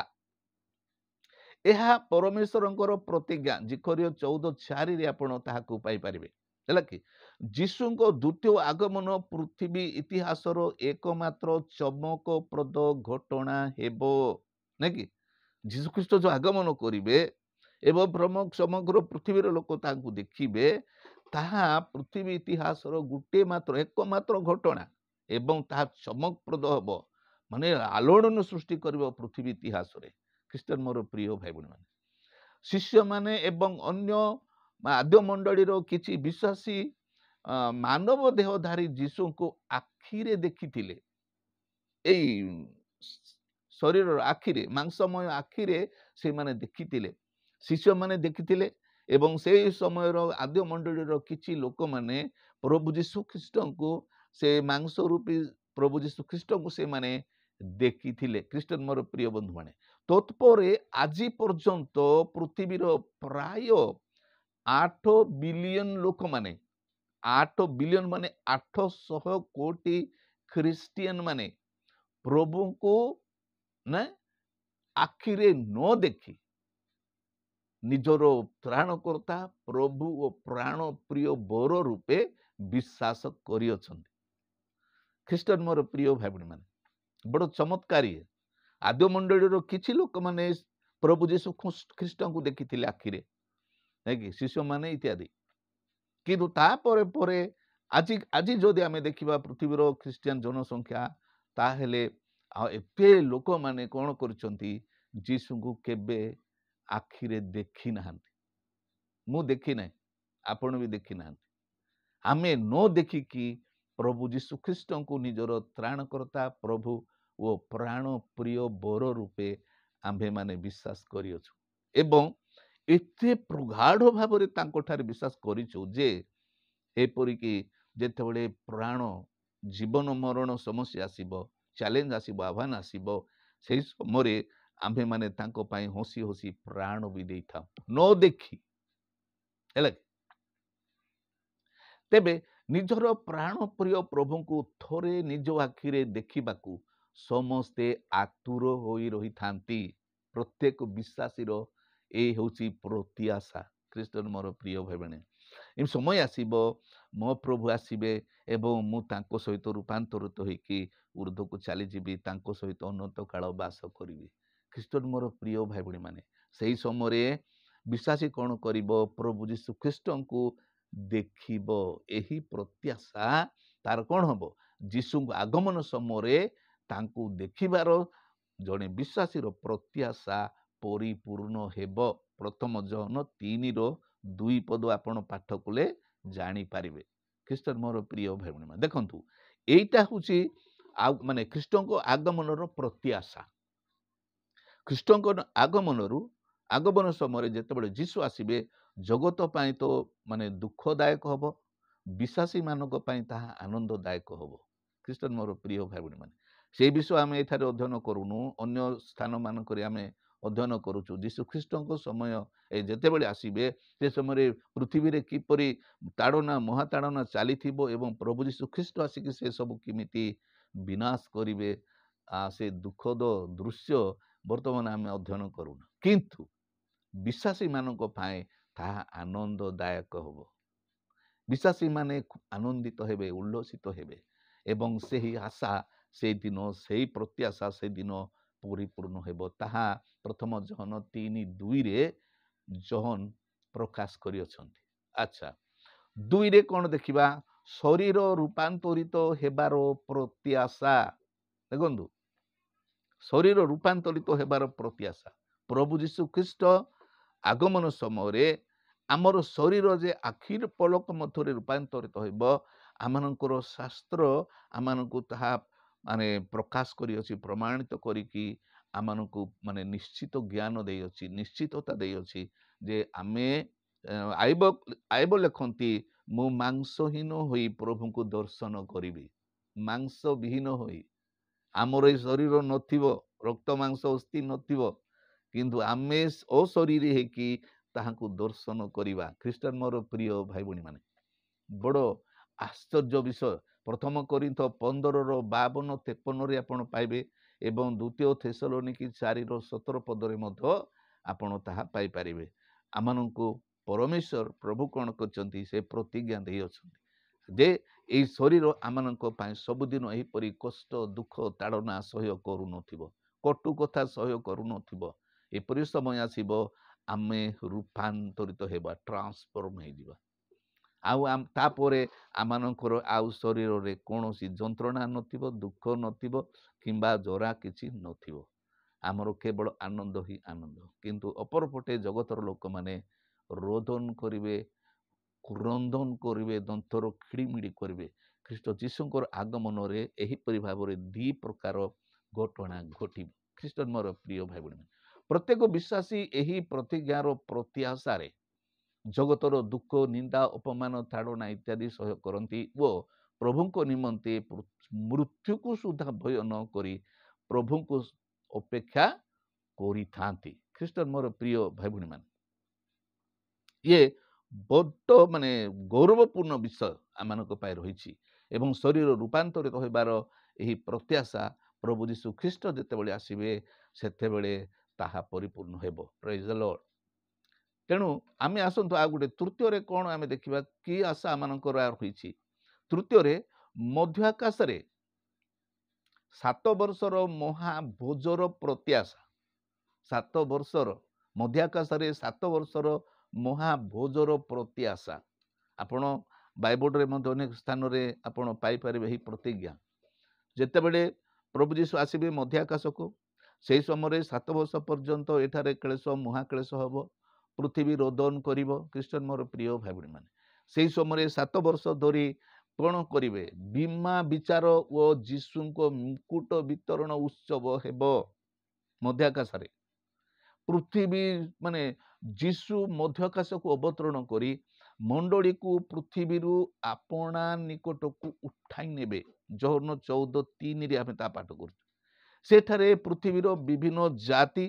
ଏହା ପରମେଶ୍ୱରଙ୍କର ପ୍ରତିଜ୍ଞା। ଜିକରିୟ 14:4 ଆପଣ ତାହାକୁ ପାଇପାରିବେ, ହେଲା କି? ଯୀଶୁଙ୍କ ଦ୍ୱିତୀୟ ଆଗମନ ପୃଥିବୀ ଇତିହାସର ଏକମାତ୍ର ଚମକପ୍ରଦ ଘଟଣା ହେବ, ନାଇଁ କି? ଯୀଶୁଖ୍ରୀଷ୍ଟ ଯୋଉ ଆଗମନ କରିବେ ଏବଂ ସମଗ୍ର ପୃଥିବୀର ଲୋକ ତାଙ୍କୁ ଦେଖିବେ, ତାହା ପୃଥିବୀ ଇତିହାସର ଏକମାତ୍ର ଘଟଣା, ଏବଂ ତାହା ଚମକପ୍ରଦ ହେବ, ମାନେ ଆଲୋଡ଼ନ ସୃଷ୍ଟି କରିବ ପୃଥିବୀ ଇତିହାସରେ। ଖ୍ରୀଷ୍ଟର ମୋର ପ୍ରିୟ ଭାଇ ଭଉଣୀମାନେ, ଶିଷ୍ୟମାନେ ଏବଂ ଅନ୍ୟ ଆଦ୍ୟ ମଣ୍ଡଳୀର କିଛି ବିଶ୍ୱାସୀ ମାନବ ଦେହଧାରୀ ଯୀଶୁଙ୍କୁ ଆଖିରେ ଦେଖିଥିଲେ। ଏଇ ଶରୀରର ଆଖିରେ, ମାଂସମୟ ଆଖିରେ ସେମାନେ ଦେଖିଥିଲେ, ଶିଷ୍ୟମାନେ ଦେଖିଥିଲେ, ଏବଂ ସେହି ସମୟର ଆଦ୍ୟ ମଣ୍ଡଳୀର କିଛି ଲୋକମାନେ ପ୍ରଭୁ ଯୀଶୁ ଖ୍ରୀଷ୍ଟଙ୍କୁ, ସେ ମାଂସ ରୂପୀ ପ୍ରଭୁ ଯୀଶୁ ଖ୍ରୀଷ୍ଟଙ୍କୁ ସେମାନେ ଦେଖିଥିଲେ। ଖ୍ରୀଷ୍ଟ ମୋର ପ୍ରିୟ ବନ୍ଧୁମାନେ, ତତ୍ପରେ ଆଜି ପର୍ଯ୍ୟନ୍ତ ପୃଥିବୀର ପ୍ରାୟ 8 ବିଲିୟନ ଲୋକମାନେ, 8 ବିଲିୟନ ମାନେ 800 କୋଟି ଖ୍ରୀଷ୍ଟିଆନ ମାନେ ପ୍ରଭୁଙ୍କୁ ଆଖିରେ ନ ଦେଖି ନିଜର ତ୍ରାଣକର୍ତ୍ତା ପ୍ରଭୁ ଓ ପ୍ରାଣ ପ୍ରିୟ ବର ରୂପେ ବିଶ୍ୱାସ କରିଅଛନ୍ତି। ଖ୍ରୀଷ୍ଟର ମୋର ପ୍ରିୟ ଭାଇ ଭଉଣୀମାନେ, ବଡ଼ ଚମତ୍କାରୀ। ଆଦ୍ୟ ମଣ୍ଡଳୀର କିଛି ଲୋକମାନେ ପ୍ରଭୁ ଯୀଶୁ ଖ୍ରୀଷ୍ଟଙ୍କୁ ଦେଖିଥିଲେ ଆଖିରେ, ନାଇକି, ଶିଷ୍ୟମାନେ ଇତ୍ୟାଦି। କିନ୍ତୁ ତାପରେ ପରେ ଆଜି ଯଦି ଆମେ ଦେଖିବା ପୃଥିବୀର ଖ୍ରୀଷ୍ଟିଆନ ଜନସଂଖ୍ୟା, ତାହେଲେ ଆଉ ଏତେ ଲୋକମାନେ କ'ଣ କରିଛନ୍ତି, ଯୀଶୁଙ୍କୁ କେବେ ଆଖିରେ ଦେଖି ନାହାନ୍ତି। ମୁଁ ଦେଖି ନାହିଁ, ଆପଣ ବି ଦେଖି ନାହାନ୍ତି। ଆମେ ନ ଦେଖିକି ପ୍ରଭୁ ଯୀଶୁ ଖ୍ରୀଷ୍ଟଙ୍କୁ ନିଜର ତ୍ରାଣକର୍ତ୍ତା ପ୍ରଭୁ ଓ ପ୍ରାଣ ପ୍ରିୟ ବର ରୂପେ ଆମ୍ଭେମାନେ ବିଶ୍ୱାସ କରିଅଛୁ ଏବଂ ଏତେ ପ୍ରଗାଢ଼ ଭାବରେ ତାଙ୍କଠାରେ ବିଶ୍ୱାସ କରିଛୁ ଯେ ଏପରିକି ଯେତେବେଳେ ପ୍ରାଣ ଜୀବନ ମରଣ ସମସ୍ୟା ଆସିବ, ଚ୍ୟାଲେଞ୍ଜ ଆସିବ, ଆହ୍ୱାନ ଆସିବ, ସେହି ସମୟରେ ଆମ୍ଭେମାନେ ତାଙ୍କ ପାଇଁ ହସି ହସି ପ୍ରାଣ ବି ଦେଇଥାଉ ନ ଦେଖି। ହେଲା, ତେବେ ନିଜର ପ୍ରାଣ ପ୍ରିୟ ପ୍ରଭୁଙ୍କୁ ଥରେ ନିଜ ଆଖିରେ ଦେଖିବାକୁ ସମସ୍ତେ ଆତୁର ହୋଇ ରହିଥାନ୍ତି। ପ୍ରତ୍ୟେକ ବିଶ୍ୱାସୀର ଏ ହେଉଛି ପ୍ରତ୍ୟାଶା। ଖ୍ରୀଷ୍ଟରେ ମୋର ପ୍ରିୟ ଭାଇମାନେ, ଏ ସମୟ ଆସିବ, ମୋ ପ୍ରଭୁ ଆସିବେ ଏବଂ ମୁଁ ତାଙ୍କ ସହିତ ରୂପାନ୍ତରିତ ହୋଇକି ଉର୍ଦ୍ଧ୍ୱକୁ ଚାଲିଯିବି, ତାଙ୍କ ସହିତ ଅନନ୍ତ କାଳ ବାସ କରିବି। ଖ୍ରୀଷ୍ଟରେ ମୋର ପ୍ରିୟ ଭାଇ ଭଉଣୀମାନେ, ସେହି ସମୟରେ ବିଶ୍ୱାସୀ କ'ଣ କରିବ? ପ୍ରଭୁ ଯୀଶୁ ଖ୍ରୀଷ୍ଟଙ୍କୁ ଦେଖିବ। ଏହି ପ୍ରତ୍ୟାଶା ତାର କ'ଣ ହବ? ଯୀଶୁଙ୍କ ଆଗମନ ସମୟରେ ତାଙ୍କୁ ଦେଖିବାର ଜଣେ ବିଶ୍ୱାସୀର ପ୍ରତ୍ୟାଶା ପରିପୂର୍ଣ୍ଣ ହେବ। ପ୍ରଥମ ଜହନ 3:2 ଆପଣ ପାଠ କଲେ ଜାଣିପାରିବେ। ଖ୍ରୀଷ୍ଟରେ ମୋର ପ୍ରିୟ ଭାଇ ଭଉଣୀମାନେ, ଦେଖନ୍ତୁ, ଏଇଟା ହେଉଛି ମାନେ ଖ୍ରୀଷ୍ଟଙ୍କ ଆଗମନର ପ୍ରତ୍ୟାଶା। ଖ୍ରୀଷ୍ଟଙ୍କ ଆଗମନ ସମୟରେ ଯେତେବେଳେ ଯୀଶୁ ଆସିବେ, ଜଗତ ପାଇଁ ତ ମାନେ ଦୁଃଖଦାୟକ ହବ, ବିଶ୍ୱାସୀ ମାନଙ୍କ ପାଇଁ ତାହା ଆନନ୍ଦଦାୟକ ହବ। ଖ୍ରୀଷ୍ଟରେ ମୋର ପ୍ରିୟ ଭାଇ ଭଉଣୀମାନେ, ସେଇ ବିଷୟ ଆମେ ଏଠାରେ ଅଧ୍ୟୟନ କରୁନୁ, ଅନ୍ୟ ସ୍ଥାନ ମାନଙ୍କରେ ଆମେ ଅଧ୍ୟୟନ କରୁଛୁ। ଯୀଶୁ ଖ୍ରୀଷ୍ଟଙ୍କ ସମୟ ଯେତେବେଳେ ଆସିବେ, ସେ ସମୟରେ ପୃଥିବୀରେ କିପରି ତାଡ଼ନା ମହାତାଡ଼ନା ଚାଲିଥିବ ଏବଂ ପ୍ରଭୁ ଯୀଶୁ ଖ୍ରୀଷ୍ଟ ଆସିକି ସେ ସବୁ କେମିତି ବିନାଶ କରିବେ, ସେ ଦୁଃଖଦ ଦୃଶ୍ୟ ବର୍ତ୍ତମାନ ଆମେ ଅଧ୍ୟୟନ କରୁନା। କିନ୍ତୁ ବିଶ୍ୱାସୀ ମାନଙ୍କ ପାଇଁ ତାହା ଆନନ୍ଦଦାୟକ ହବ। ବିଶ୍ୱାସୀ ମାନେ ଆନନ୍ଦିତ ହେବେ, ଉଲ୍ଲସିତ ହେବେ ଏବଂ ସେହି ଆଶା ସେଇଦିନ, ସେହି ପ୍ରତ୍ୟାଶା ସେଦିନ ପରିପୂର୍ଣ୍ଣ ହେବ। ତାହା ପ୍ରଥମ ଜହନ 3:2 ଜହନ ପ୍ରକାଶ କରିଅଛନ୍ତି। ଆଚ୍ଛା, 2 କ'ଣ ଦେଖିବା? ଶରୀର ରୂପାନ୍ତରିତ ହେବାର ପ୍ରତ୍ୟାଶା। ଦେଖନ୍ତୁ, ଶରୀର ରୂପାନ୍ତରିତ ହେବାର ପ୍ରତ୍ୟାଶା। ପ୍ରଭୁ ଯୀଶୁ ଖ୍ରୀଷ୍ଟ ଆଗମନ ସମୟରେ ଆମର ଶରୀର ଯେ ଆଖିର ପଲକ ମଧ୍ୟରେ ରୂପାନ୍ତରିତ ହେବ, ଆମମାନଙ୍କର ଶାସ୍ତ୍ର ଆମମାନଙ୍କୁ ତାହା ମାନେ ପ୍ରକାଶ କରିଅଛି, ପ୍ରମାଣିତ କରିକି ଆମମାନଙ୍କୁ ମାନେ ନିଶ୍ଚିତ ଜ୍ଞାନ ଦେଇଅଛି, ନିଶ୍ଚିତତା ଦେଇଅଛି ଯେ ଆମେ ଆଇବ ଲେଖନ୍ତି, ମୁଁ ମାଂସହୀନ ହୋଇ ପ୍ରଭୁଙ୍କୁ ଦର୍ଶନ କରିବି। ମାଂସ ବିହୀନ ହୋଇ, ଆମର ଏ ଶରୀର ନଥିବ, ରକ୍ତ ମାଂସ ଅସ୍ଥି ନଥିବ, କିନ୍ତୁ ଆମେ ଅଶରୀରୀ ହେଇକି ତାହାଙ୍କୁ ଦର୍ଶନ କରିବା। ଖ୍ରୀଷ୍ଟରେ ମୋର ପ୍ରିୟ ଭାଇ ଭଉଣୀମାନେ, ବଡ଼ ଆଶ୍ଚର୍ଯ୍ୟ ବିଷୟ। ପ୍ରଥମ କରିନ୍ଥ 15:52-53 ଆପଣ ପାଇବେ ଏବଂ ଦ୍ୱିତୀୟ ଥେସଲୋନିକି 4:17 ମଧ୍ୟ ଆପଣ ତାହା ପାଇପାରିବେ। ଆମମାନଙ୍କୁ ପରମେଶ୍ୱର ପ୍ରଭୁ କ'ଣ କରିଛନ୍ତି? ସେ ପ୍ରତିଜ୍ଞା ଦେଇଅଛନ୍ତି ଯେ ଏହି ଶରୀର ଆମମାନଙ୍କ ପାଇଁ ସବୁଦିନ ଏହିପରି କଷ୍ଟ, ଦୁଃଖ, ତାଡ଼ନା ସହ୍ୟ କରୁନଥିବ, କଟୁ କଥା ସହ୍ୟ କରୁନଥିବ। ଏପରି ସମୟ ଆସିବ, ଆମେ ରୂପାନ୍ତରିତ ହେବା, ଟ୍ରାନ୍ସଫର୍ମ ହେଇଯିବା। ଆଉ ତାପରେ ଆମମାନଙ୍କର ଆଉ ଶରୀରରେ କୌଣସି ଯନ୍ତ୍ରଣା ନଥିବ, ଦୁଃଖ ନଥିବ କିମ୍ବା ଜରା କିଛି ନଥିବ। ଆମର କେବଳ ଆନନ୍ଦ ହିଁ ଆନନ୍ଦ। କିନ୍ତୁ ଅପରପଟେ ଜଗତର ଲୋକମାନେ ରୋଦନ କରିବେ, କ୍ରନ୍ଦନ କରିବେ, ଦନ୍ତର ଖିଡ଼ିମିଡ଼ି କରିବେ। ଖ୍ରୀଷ୍ଟ ଯୀଶୁଙ୍କର ଆଗମନରେ ଏହିପରି ଭାବରେ 2 ପ୍ରକାର ଘଟଣା ଘଟିବ। ଖ୍ରୀଷ୍ଟ ମୋର ପ୍ରିୟ ଭାଇ ଭଉଣୀ, ପ୍ରତ୍ୟେକ ବିଶ୍ୱାସୀ ଏହି ପ୍ରତିଜ୍ଞାର ପ୍ରତ୍ୟାଶାରେ ଜଗତର ଦୁଃଖ, ନିନ୍ଦା, ଅପମାନ, ତାଡ଼ନା ଇତ୍ୟାଦି ସହ୍ୟ କରନ୍ତି ଓ ପ୍ରଭୁଙ୍କ ନିମନ୍ତେ ମୃତ୍ୟୁକୁ ସୁଦ୍ଧା ଭୟ ନ କରି ପ୍ରଭୁଙ୍କୁ ଅପେକ୍ଷା କରିଥାନ୍ତି। ଖ୍ରୀଷ୍ଟ ମୋର ପ୍ରିୟ ଭାଇ ଭଉଣୀମାନେ, ଇଏ ବଡ଼ ମାନେ ଗୌରବପୂର୍ଣ୍ଣ ବିଷୟ ଆମମାନଙ୍କ ପାଇଁ ରହିଛି ଏବଂ ଶରୀର ରୂପାନ୍ତରିତ ହେବାର ଏହି ପ୍ରତ୍ୟାଶା ପ୍ରଭୁ ଯୀଶୁ ଖ୍ରୀଷ୍ଟ ଯେତେବେଳେ ଆସିବେ ସେତେବେଳେ ତାହା ପରିପୂର୍ଣ୍ଣ ହେବ। ପ୍ରେଜ୍ ଦ ଲର୍ଡ। ତେଣୁ ଆମେ ଆସନ୍ତୁ ଆଉ ଗୋଟେ ତୃତୀୟରେ କ'ଣ ଆମେ ଦେଖିବା, କି ଆଶା ଆମମାନଙ୍କର ହୋଇଛି। ତୃତୀୟରେ, ମଧ୍ୟ ଆକାଶରେ 7 ବର୍ଷର ମହାଭୋଜର ପ୍ରତ୍ୟାଶା। 7 ବର୍ଷର ମଧ୍ୟ ଆକାଶରେ 7 ବର୍ଷର ମହାଭୋଜର ପ୍ରତ୍ୟାଶା। ଆପଣ ବାଇବଲରେ ମଧ୍ୟ ଅନେକ ସ୍ଥାନରେ ଆପଣ ପାଇପାରିବେ ଏହି ପ୍ରତିଜ୍ଞା। ଯେତେବେଳେ ପ୍ରଭୁ ଯୀଶୁ ଆସିବେ ମଧ୍ୟ ଆକାଶକୁ। ସେହି ସମୟରେ 7 ବର୍ଷ ପର୍ଯ୍ୟନ୍ତ ଏଠାରେ କ୍ଲେଶ ମହାକ୍ଲେଶ ହେବ, ପୃଥିବୀ ରୋଦନ କରିବ। ଖ୍ରୀଷ୍ଟିଆନ ମୋର ପ୍ରିୟ ଭାଇ ଭଉଣୀମାନେ, ସେହି ସମୟରେ 7 ବର୍ଷ ଧରି କ'ଣ କରିବେ? ବୀମା ବିଚାର ଓ ଯୀଶୁଙ୍କ ମୁକୁଟ ବିତରଣ ଉତ୍ସବ ହେବ ମଧ୍ୟ ଆକାଶରେ। ପୃଥିବୀ ମାନେ ଯୀଶୁ ମଧ୍ୟ ଆକାଶକୁ ଅବତରଣ କରି ମଣ୍ଡଳୀକୁ ପୃଥିବୀରୁ ଆପଣା ନିକଟକୁ ଉଠାଇ ନେବେ। ଯୋହନ 14:3 ଆମେ ତା ପାଠ କରୁଛୁ। ସେଠାରେ ପୃଥିବୀର ବିଭିନ୍ନ ଜାତି,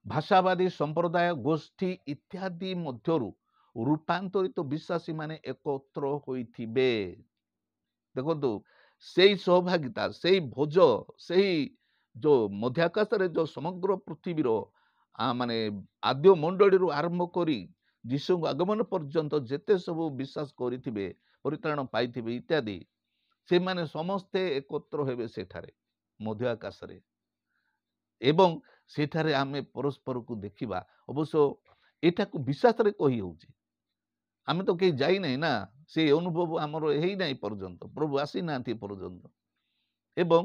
ଭାଷାବାଦୀ ସମ୍ପ୍ରଦାୟ, ଗୋଷ୍ଠୀ ଇତ୍ୟାଦି ମଧ୍ୟରୁ ରୂପାନ୍ତରିତ ବିଶ୍ୱାସୀ ମାନେ ଏକତ୍ର ହୋଇଥିବେ। ଦେଖନ୍ତୁ, ସେଇ ସହଭାଗିତା, ସେଇ ଭୋଜ, ସେଇ ଯୋଉ ମଧ୍ୟ ଆକାଶରେ ଯୋଉ ସମଗ୍ର ପୃଥିବୀର ମାନେ ଆଦ୍ୟ ମଣ୍ଡଳୀରୁ ଆରମ୍ଭ କରି ଯୀଶୁଙ୍କ ଆଗମନ ପର୍ଯ୍ୟନ୍ତ ଯେତେ ସବୁ ବିଶ୍ୱାସ କରିଥିବେ, ପରିତ୍ରାଣ ପାଇଥିବେ ଇତ୍ୟାଦି, ସେମାନେ ସମସ୍ତେ ଏକତ୍ର ହେବେ ସେଠାରେ ମଧ୍ୟ ଆକାଶରେ। ଏବଂ ସେଠାରେ ଆମେ ପରସ୍ପରକୁ ଦେଖିବା। ଅବଶ୍ୟ ଏଟାକୁ ବିଶ୍ୱାସରେ କହି ହେଉଛି, ଆମେ ତ କେହି ଯାଇନାହିଁ ନା, ସେ ଅନୁଭବ ଆମର ହେଇନାହିଁ ପର୍ଯ୍ୟନ୍ତ, ପ୍ରଭୁ ଆସିନାହାନ୍ତି ପର୍ଯ୍ୟନ୍ତ। ଏବଂ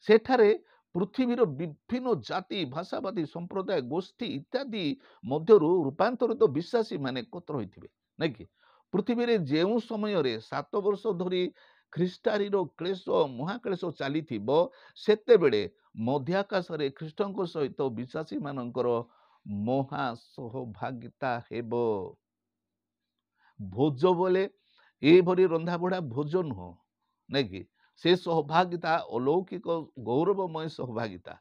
ସେଠାରେ ପୃଥିବୀର ବିଭିନ୍ନ ଜାତି, ଭାଷାବାଦୀ ସମ୍ପ୍ରଦାୟ, ଗୋଷ୍ଠୀ ଇତ୍ୟାଦି ମଧ୍ୟରୁ ରୂପାନ୍ତରିତ ବିଶ୍ୱାସୀ ମାନେ ଏକତ୍ର ହୋଇଥିବେ, ନାଇଁ କି? ପୃଥିବୀରେ ଯେଉଁ ସମୟରେ 7 ବର୍ଷ ଧରି ଖ୍ରୀଷ୍ଟାରୀର କ୍ଲେଶ ମହାକ୍ଲେଶ ଚାଲିଥିବ, ସେତେବେଳେ ମଧ୍ୟ ଆକାଶରେ ଖ୍ରୀଷ୍ଟଙ୍କ ସହିତ ବିଶ୍ୱାସୀ ମାନଙ୍କର ମହା ସହଭାଗିତା ହେବ। ଭୋଜ ବୋଲେ ଏଇଭଳି ରନ୍ଧାବଢ଼ା ଭୋଜ ନୁହଁ, ନାଇଁ କି? ସେ ସହଭାଗିତା ଅଲୌକିକ ଗୌରବମୟ ସହଭାଗିତା।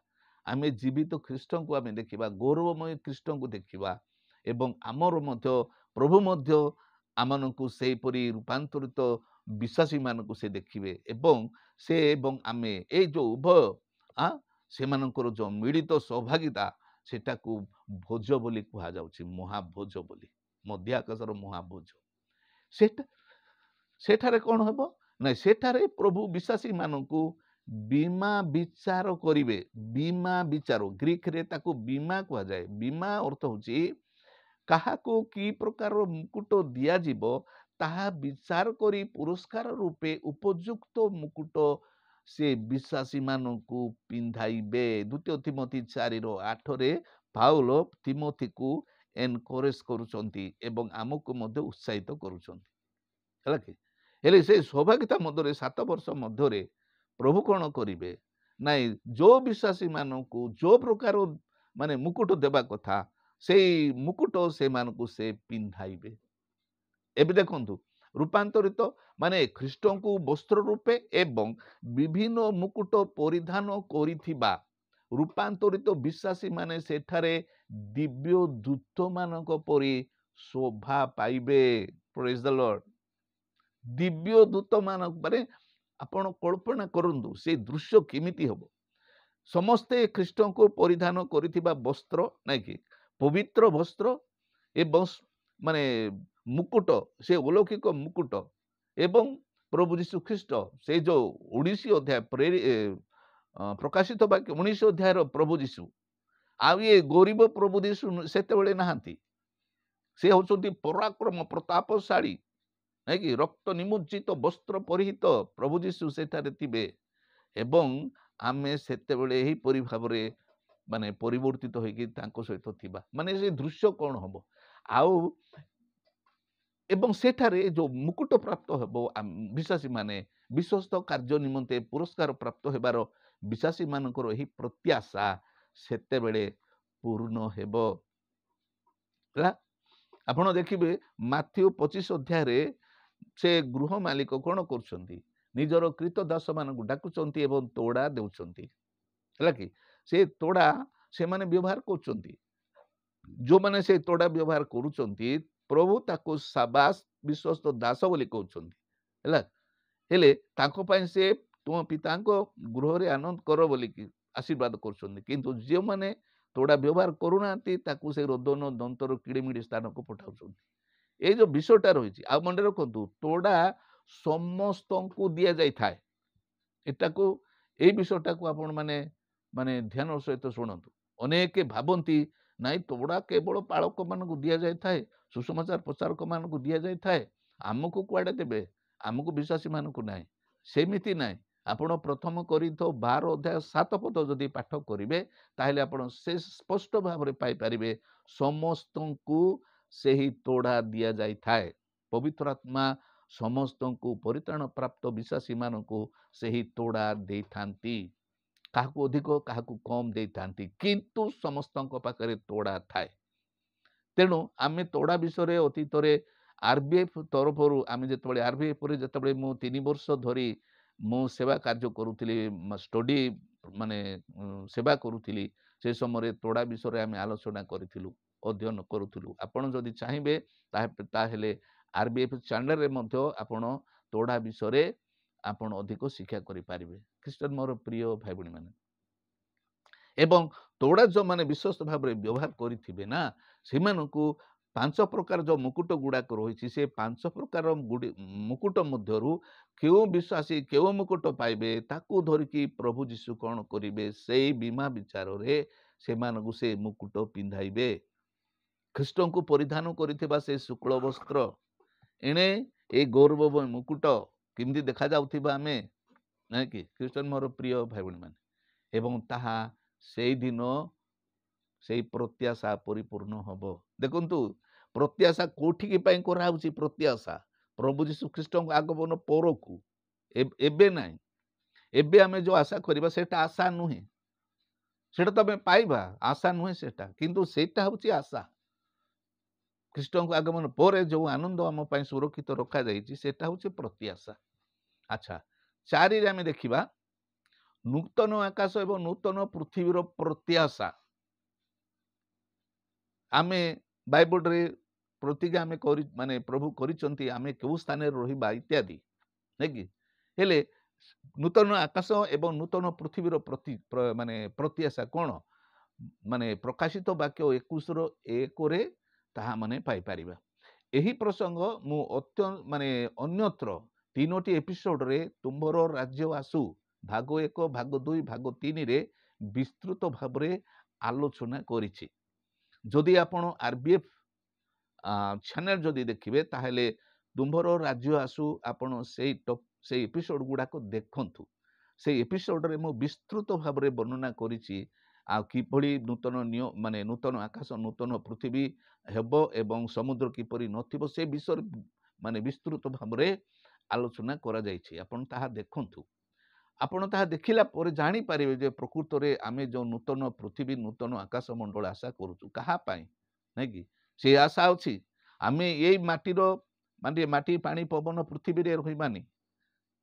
ଆମେ ଜୀବିତ ଖ୍ରୀଷ୍ଟଙ୍କୁ ଆମେ ଦେଖିବା, ଗୌରବମୟ ଖ୍ରୀଷ୍ଟଙ୍କୁ ଦେଖିବା, ଏବଂ ଆମର ମଧ୍ୟ ପ୍ରଭୁ ମଧ୍ୟ ଆମମାନଙ୍କୁ ସେହିପରି ରୂପାନ୍ତରିତ ବିଶ୍ୱାସୀ ମାନଙ୍କୁ ସେ ଦେଖିବେ। ଏବଂ ସେ ଏବଂ ଆମେ ଏଇ ଯୋଉ ଉଭୟ ସେମାନଙ୍କର ଯୋଉ ମିଳିତ ସହଭାଗିତା, ସେଟାକୁ ଭୋଜ ବୋଲି କୁହାଯାଉଛି, ମହାଭୋଜ ବୋଲି, ମଧ୍ୟ ଆକାଶର ମହାଭୋଜ। ସେଠାରେ କ'ଣ ହେବ? ନାଇଁ, ସେଠାରେ ପ୍ରଭୁ ବିଶ୍ୱାସୀ ମାନଙ୍କୁ ବୀମା ବିଚାର କରିବେ। ବୀମା ବିଚାର, ଗ୍ରୀକରେ ତାକୁ ବୀମା କୁହାଯାଏ। ବୀମା ଅର୍ଥ ହେଉଛି କାହାକୁ କି ପ୍ରକାର ମୁକୁଟ ଦିଆଯିବ ତାହା ବିଚାର କରି ପୁରସ୍କାର ରୂପେ ଉପଯୁକ୍ତ ମୁକୁଟ ସେ ବିଶ୍ୱାସୀ ମାନଙ୍କୁ ପିନ୍ଧାଇବେ। 2 ତିମୋଥୀ 4:8 ପାଉଲ ତିମୋଥୀକୁ ଏନକରେଜ କରୁଛନ୍ତି ଏବଂ ଆମକୁ ମଧ୍ୟ ଉତ୍ସାହିତ କରୁଛନ୍ତି, ହେଲା କି? ହେଲେ ସେ ସୌଭାଗ୍ୟତା ମଧ୍ୟରେ 7 ବର୍ଷ ମଧ୍ୟରେ ପ୍ରଭୁ କ'ଣ କରିବେ? ନାଇଁ, ଯୋଉ ବିଶ୍ୱାସୀ ମାନଙ୍କୁ ଯୋଉ ପ୍ରକାର ମାନେ ମୁକୁଟ ଦେବା କଥା, ସେଇ ମୁକୁଟ ସେମାନଙ୍କୁ ସେ ପିନ୍ଧାଇବେ। ଏବେ ଦେଖନ୍ତୁ, ରୂପାନ୍ତରିତ ମାନେ ଖ୍ରୀଷ୍ଟଙ୍କୁ ବସ୍ତ୍ର ରୂପେ ଏବଂ ବିଭିନ୍ନ ମୁକୁଟ ପରିଧାନ କରିଥିବା ରୂପାନ୍ତରିତ ବିଶ୍ୱାସୀ ମାନେ ସେଠାରେ ଦିବ୍ୟ ଦୂତ ମାନଙ୍କ ପରି ଶୋଭା ପାଇବେ। ପ୍ରେଜ୍ ଦ ଲର୍ଡ। ଦିବ୍ୟ ଦୂତ ମାନଙ୍କ ମାନେ ଆପଣ କଳ୍ପନା କରନ୍ତୁ ସେଇ ଦୃଶ୍ୟ କେମିତି ହବ। ସମସ୍ତେ ଖ୍ରୀଷ୍ଟଙ୍କୁ ପରିଧାନ କରିଥିବା ବସ୍ତ୍ର, ନାଇଁ କି, ପବିତ୍ର ବସ୍ତ୍ର ଏବଂ ମାନେ ମୁକୁଟ, ସେ ଅଲୌକିକ ମୁକୁଟ, ଏବଂ ପ୍ରଭୁ ଯୀଶୁ ଖ୍ରୀଷ୍ଟ ସେଇ ଯୋଉ 19 ଅଧ୍ୟାୟ ପ୍ରକାଶିତ ବାକ୍ୟ 19 ଅଧ୍ୟାୟର ପ୍ରଭୁ ଯୀଶୁ, ଆଉ ଇଏ ଗରିବ ପ୍ରଭୁ ଯୀଶୁ ସେତେବେଳେ ନାହାନ୍ତି। ସେ ହଉଛନ୍ତି ପରାକ୍ରମ ପ୍ରତାପଶାଳୀ, ନାଇଁ କି, ରକ୍ତ ନିମଜ୍ଜିତ ବସ୍ତ୍ର ପରିହିତ ପ୍ରଭୁ ଯୀଶୁ ସେଠାରେ ଥିବେ। ଏବଂ ଆମେ ସେତେବେଳେ ଏହିପରି ଭାବରେ ମାନେ ପରିବର୍ତ୍ତିତ ହୋଇକି ତାଙ୍କ ସହିତ ଥିବା, ମାନେ ସେ ଦୃଶ୍ୟ କ'ଣ ହବ? ଆଉ ଏବଂ ସେଠାରେ ଯୋଉ ମୁକୁଟ ପ୍ରାପ୍ତ ହେବ ବିଶ୍ୱାସୀ ମାନେ, ବିଶ୍ୱସ୍ତ କାର୍ଯ୍ୟ ନିମନ୍ତେ ପୁରସ୍କାର ପ୍ରାପ୍ତ ହେବାର ବିଶ୍ୱାସୀ ମାନଙ୍କର ଏହି ପ୍ରତ୍ୟାଶା ସେତେବେଳେ ପୂର୍ଣ୍ଣ ହେବ। ହେଲା, ଆପଣ ଦେଖିବେ ମାଥ୍ୟୁ 25 ଅଧ୍ୟାୟରେ ସେ ଗୃହ ମାଲିକ କ'ଣ କରୁଛନ୍ତି? ନିଜର କ୍ରୀତ ଦାସ ମାନଙ୍କୁ ଡାକୁଛନ୍ତି ଏବଂ ତୋଡ଼ା ଦେଉଛନ୍ତି, ହେଲା କି? ସେ ତୋଡ଼ା ସେମାନେ ବ୍ୟବହାର କରୁଛନ୍ତି। ଯୋଉମାନେ ସେ ତୋଡ଼ା ବ୍ୟବହାର କରୁଛନ୍ତି, ପ୍ରଭୁ ତାକୁ ସାବାସ ବିଶ୍ୱସ୍ତ ଦାସ ବୋଲି କହୁଛନ୍ତି, ହେଲା। ହେଲେ ତାଙ୍କ ପାଇଁ ସେ ତୁମ ପିତାଙ୍କ ଗୃହରେ ଆନନ୍ଦ କର ବୋଲିକି ଆଶୀର୍ବାଦ କରୁଛନ୍ତି। କିନ୍ତୁ ଯେଉଁମାନେ ତୋଡ଼ା ବ୍ୟବହାର କରୁନାହାନ୍ତି, ତାକୁ ସେ ରୋଦନ ଦନ୍ତର କିଳିମିଳି ସ୍ଥାନକୁ ପଠାଉଛନ୍ତି। ଏଇ ଯୋଉ ବିଷୟଟା ରହିଛି, ଆଉ ମନେ ରଖନ୍ତୁ, ତୋଡ଼ା ସମସ୍ତଙ୍କୁ ଦିଆଯାଇଥାଏ। ଏଟାକୁ, ଏଇ ବିଷୟଟାକୁ ଆପଣ ମାନେ ଧ୍ୟାନର ସହିତ ଶୁଣନ୍ତୁ। ଅନେକ ଭାବନ୍ତି ନାଇଁ, ତୋଡ଼ା କେବଳ ପାଳକ ମାନଙ୍କୁ ଦିଆଯାଇଥାଏ, ସୁସମାଚାର ପ୍ରଚାରକ ମାନଙ୍କୁ ଦିଆଯାଇଥାଏ, ଆମକୁ କୁଆଡ଼େ ଦେବେ? ଆମକୁ ବିଶ୍ୱାସୀ ମାନଙ୍କୁ ନାହିଁ। ସେମିତି ନାହିଁ। ଆପଣ ପ୍ରଥମ କରିନ୍ଥ 12 ଅଧ୍ୟାୟ 7 ପଦ ଯଦି ପାଠ କରିବେ ତାହେଲେ ଆପଣ ସେ ସ୍ପଷ୍ଟ ଭାବରେ ପାଇପାରିବେ ସମସ୍ତଙ୍କୁ ସେହି ତୋଡ଼ା ଦିଆଯାଇଥାଏ। ପବିତ୍ର ଆତ୍ମା ସମସ୍ତଙ୍କୁ ପରିତ୍ରାଣ ପ୍ରାପ୍ତ ବିଶ୍ୱାସୀମାନଙ୍କୁ ସେହି ତୋଡ଼ା ଦେଇଥାନ୍ତି। କାହାକୁ ଅଧିକ କାହାକୁ କମ୍ ଦେଇଥାନ୍ତି, କିନ୍ତୁ ସମସ୍ତଙ୍କ ପାଖରେ ତୋଡ଼ା ଥାଏ। ତେଣୁ ଆମେ ତୋଡ଼ା ବିଷୟରେ ଅତୀତରେ ଆରବିଏଫ୍ ତରଫରୁ ଆମେ ଯେତେବେଳେ ଆରବିଏଫ୍ରେ ଯେତେବେଳେ ମୁଁ 3 ବର୍ଷ ଧରି ମୁଁ ସେବା କାର୍ଯ୍ୟ କରୁଥିଲି, ଷ୍ଟଡି ମାନେ ସେବା କରୁଥିଲି, ସେ ସମୟରେ ତୋଡ଼ା ବିଷୟରେ ଆମେ ଆଲୋଚନା କରିଥିଲୁ, ଅଧ୍ୟୟନ କରୁଥିଲୁ। ଆପଣ ଯଦି ଚାହିଁବେ ତାହେଲେ ଆରବିଏଫ୍ ଚ୍ୟାନେଲରେ ମଧ୍ୟ ଆପଣ ତୋଡ଼ା ବିଷୟରେ ଆପଣ ଅଧିକ ଶିକ୍ଷା କରିପାରିବେ। ଖ୍ରୀଷ୍ଟିଆନ ମୋର ପ୍ରିୟ ଭାଇ ଭଉଣୀମାନେ, ଏବଂ ତୋଡ଼ା ଯେଉଁମାନେ ବିଶ୍ୱସ୍ତ ଭାବରେ ବ୍ୟବହାର କରିଥିବେ ନା, ସେମାନଙ୍କୁ 5 ପ୍ରକାର ଯେଉଁ ମୁକୁଟ ଗୁଡ଼ାକ ରହିଛି, ସେ 5 ପ୍ରକାର ମୁକୁଟ ମଧ୍ୟରୁ କେଉଁ ବିଶ୍ୱାସୀ କେଉଁ ମୁକୁଟ ପାଇବେ ତାକୁ ଧରିକି ପ୍ରଭୁ ଯୀଶୁ କ'ଣ କରିବେ, ସେଇ ବିମା ବିଚାରରେ ସେମାନଙ୍କୁ ସେ ମୁକୁଟ ପିନ୍ଧାଇବେ। ଖ୍ରୀଷ୍ଟଙ୍କୁ ପରିଧାନ କରିଥିବା ସେ ଶୁକ୍ଳ ବସ୍ତ୍ର, ଏଣେ ଏଇ ଗୌରବମୟ ମୁକୁଟ କେମିତି ଦେଖାଯାଉଥିବା ଆମେ, ନାଇଁ କି ଖ୍ରୀଷ୍ଟନ ମୋର ପ୍ରିୟ ଭାଇ ଭଉଣୀମାନେ, ଏବଂ ତାହା ସେଇଦିନ ସେଇ ପ୍ରତ୍ୟାଶା ପରିପୂର୍ଣ୍ଣ ହବ। ଦେଖନ୍ତୁ ପ୍ରତ୍ୟାଶା କୋଉଠିକି ପାଇଁ କରାହେଉଛି? ପ୍ରତ୍ୟାଶା ପ୍ରଭୁ ଯୀଶୁ ଖ୍ରୀଷ୍ଟଙ୍କ ଆଗମନ ପରକୁ, ଏବେ ନାହିଁ। ଏବେ ଆମେ ଯୋଉ ଆଶା କରିବା ସେଟା ଆଶା ନୁହେଁ, ସେଟା ତ ଆମେ ପାଇବା, ଆଶା ନୁହେଁ ସେଟା, କିନ୍ତୁ ସେଇଟା ହଉଛି ଆଶା। ଖ୍ରୀଷ୍ଟଙ୍କ ଆଗମନ ପରେ ଯୋଉ ଆନନ୍ଦ ଆମ ପାଇଁ ସୁରକ୍ଷିତ ରଖାଯାଇଛି ସେଟା ହଉଛି ପ୍ରତ୍ୟାଶା। ଆଚ୍ଛା, 4ରେ ଆମେ ଦେଖିବା ନୂତନ ଆକାଶ ଏବଂ ନୂତନ ପୃଥିବୀର ପ୍ରତ୍ୟାଶା। ଆମେ ବାଇବଲରେ ପ୍ରତିଜ୍ଞା ଆମେ ମାନେ ପ୍ରଭୁ କରିଛନ୍ତି ଆମେ କେଉଁ ସ୍ଥାନରେ ରହିବା ଇତ୍ୟାଦି, ନାଇଁ କି? ହେଲେ ନୂତନ ଆକାଶ ଏବଂ ନୂତନ ପୃଥିବୀର ମାନେ ପ୍ରତ୍ୟାଶା କ'ଣ? ମାନେ ପ୍ରକାଶିତ ବାକ୍ୟ 21:1 ତାହା ମାନେ ପାଇପାରିବା। ଏହି ପ୍ରସଙ୍ଗ ମୁଁ ମାନେ ଅନ୍ୟତ୍ର 3ଟି ଏପିସୋଡରେ ତୁମ୍ଭର ରାଜ୍ୟ ଆସୁ ଭାଗ 1, ଭାଗ 2, ଭାଗ 3ରେ ବିସ୍ତୃତ ଭାବରେ ଆଲୋଚନା କରିଛି। ଯଦି ଆପଣ ଆରବିଏଫ୍ ଚ୍ୟାନେଲ ଯଦି ଦେଖିବେ ତାହେଲେ ତୁମ୍ଭର ରାଜ୍ୟ ଆସୁ ଆପଣ ସେଇ ଏପିସୋଡ ଗୁଡାକ ଦେଖନ୍ତୁ। ସେଇ ଏପିସୋଡରେ ମୁଁ ବିସ୍ତୃତ ଭାବରେ ବର୍ଣ୍ଣନା କରିଛି ଆଉ କିଭଳି ନୂତନ ଆକାଶ ନୂତନ ପୃଥିବୀ ହେବ ଏବଂ ସମୁଦ୍ର କିପରି ନଥିବ ସେ ବିଷୟରେ ମାନେ ବିସ୍ତୃତ ଭାବରେ ଆଲୋଚନା କରାଯାଇଛି। ଆପଣ ତାହା ଦେଖନ୍ତୁ। ଆପଣ ତାହା ଦେଖିଲା ପରେ ଜାଣିପାରିବେ ଯେ ପ୍ରକୃତରେ ଆମେ ଯେଉଁ ନୂତନ ପୃଥିବୀ ନୂତନ ଆକାଶ ମଣ୍ଡଳ ଆଶା କରୁଛୁ କାହା ପାଇଁ, ନାଇଁ କି? ସେ ଆଶା ଅଛି ଆମେ ଏଇ ମାଟି ପାଣି ପବନ ପୃଥିବୀରେ ରହିବାନି,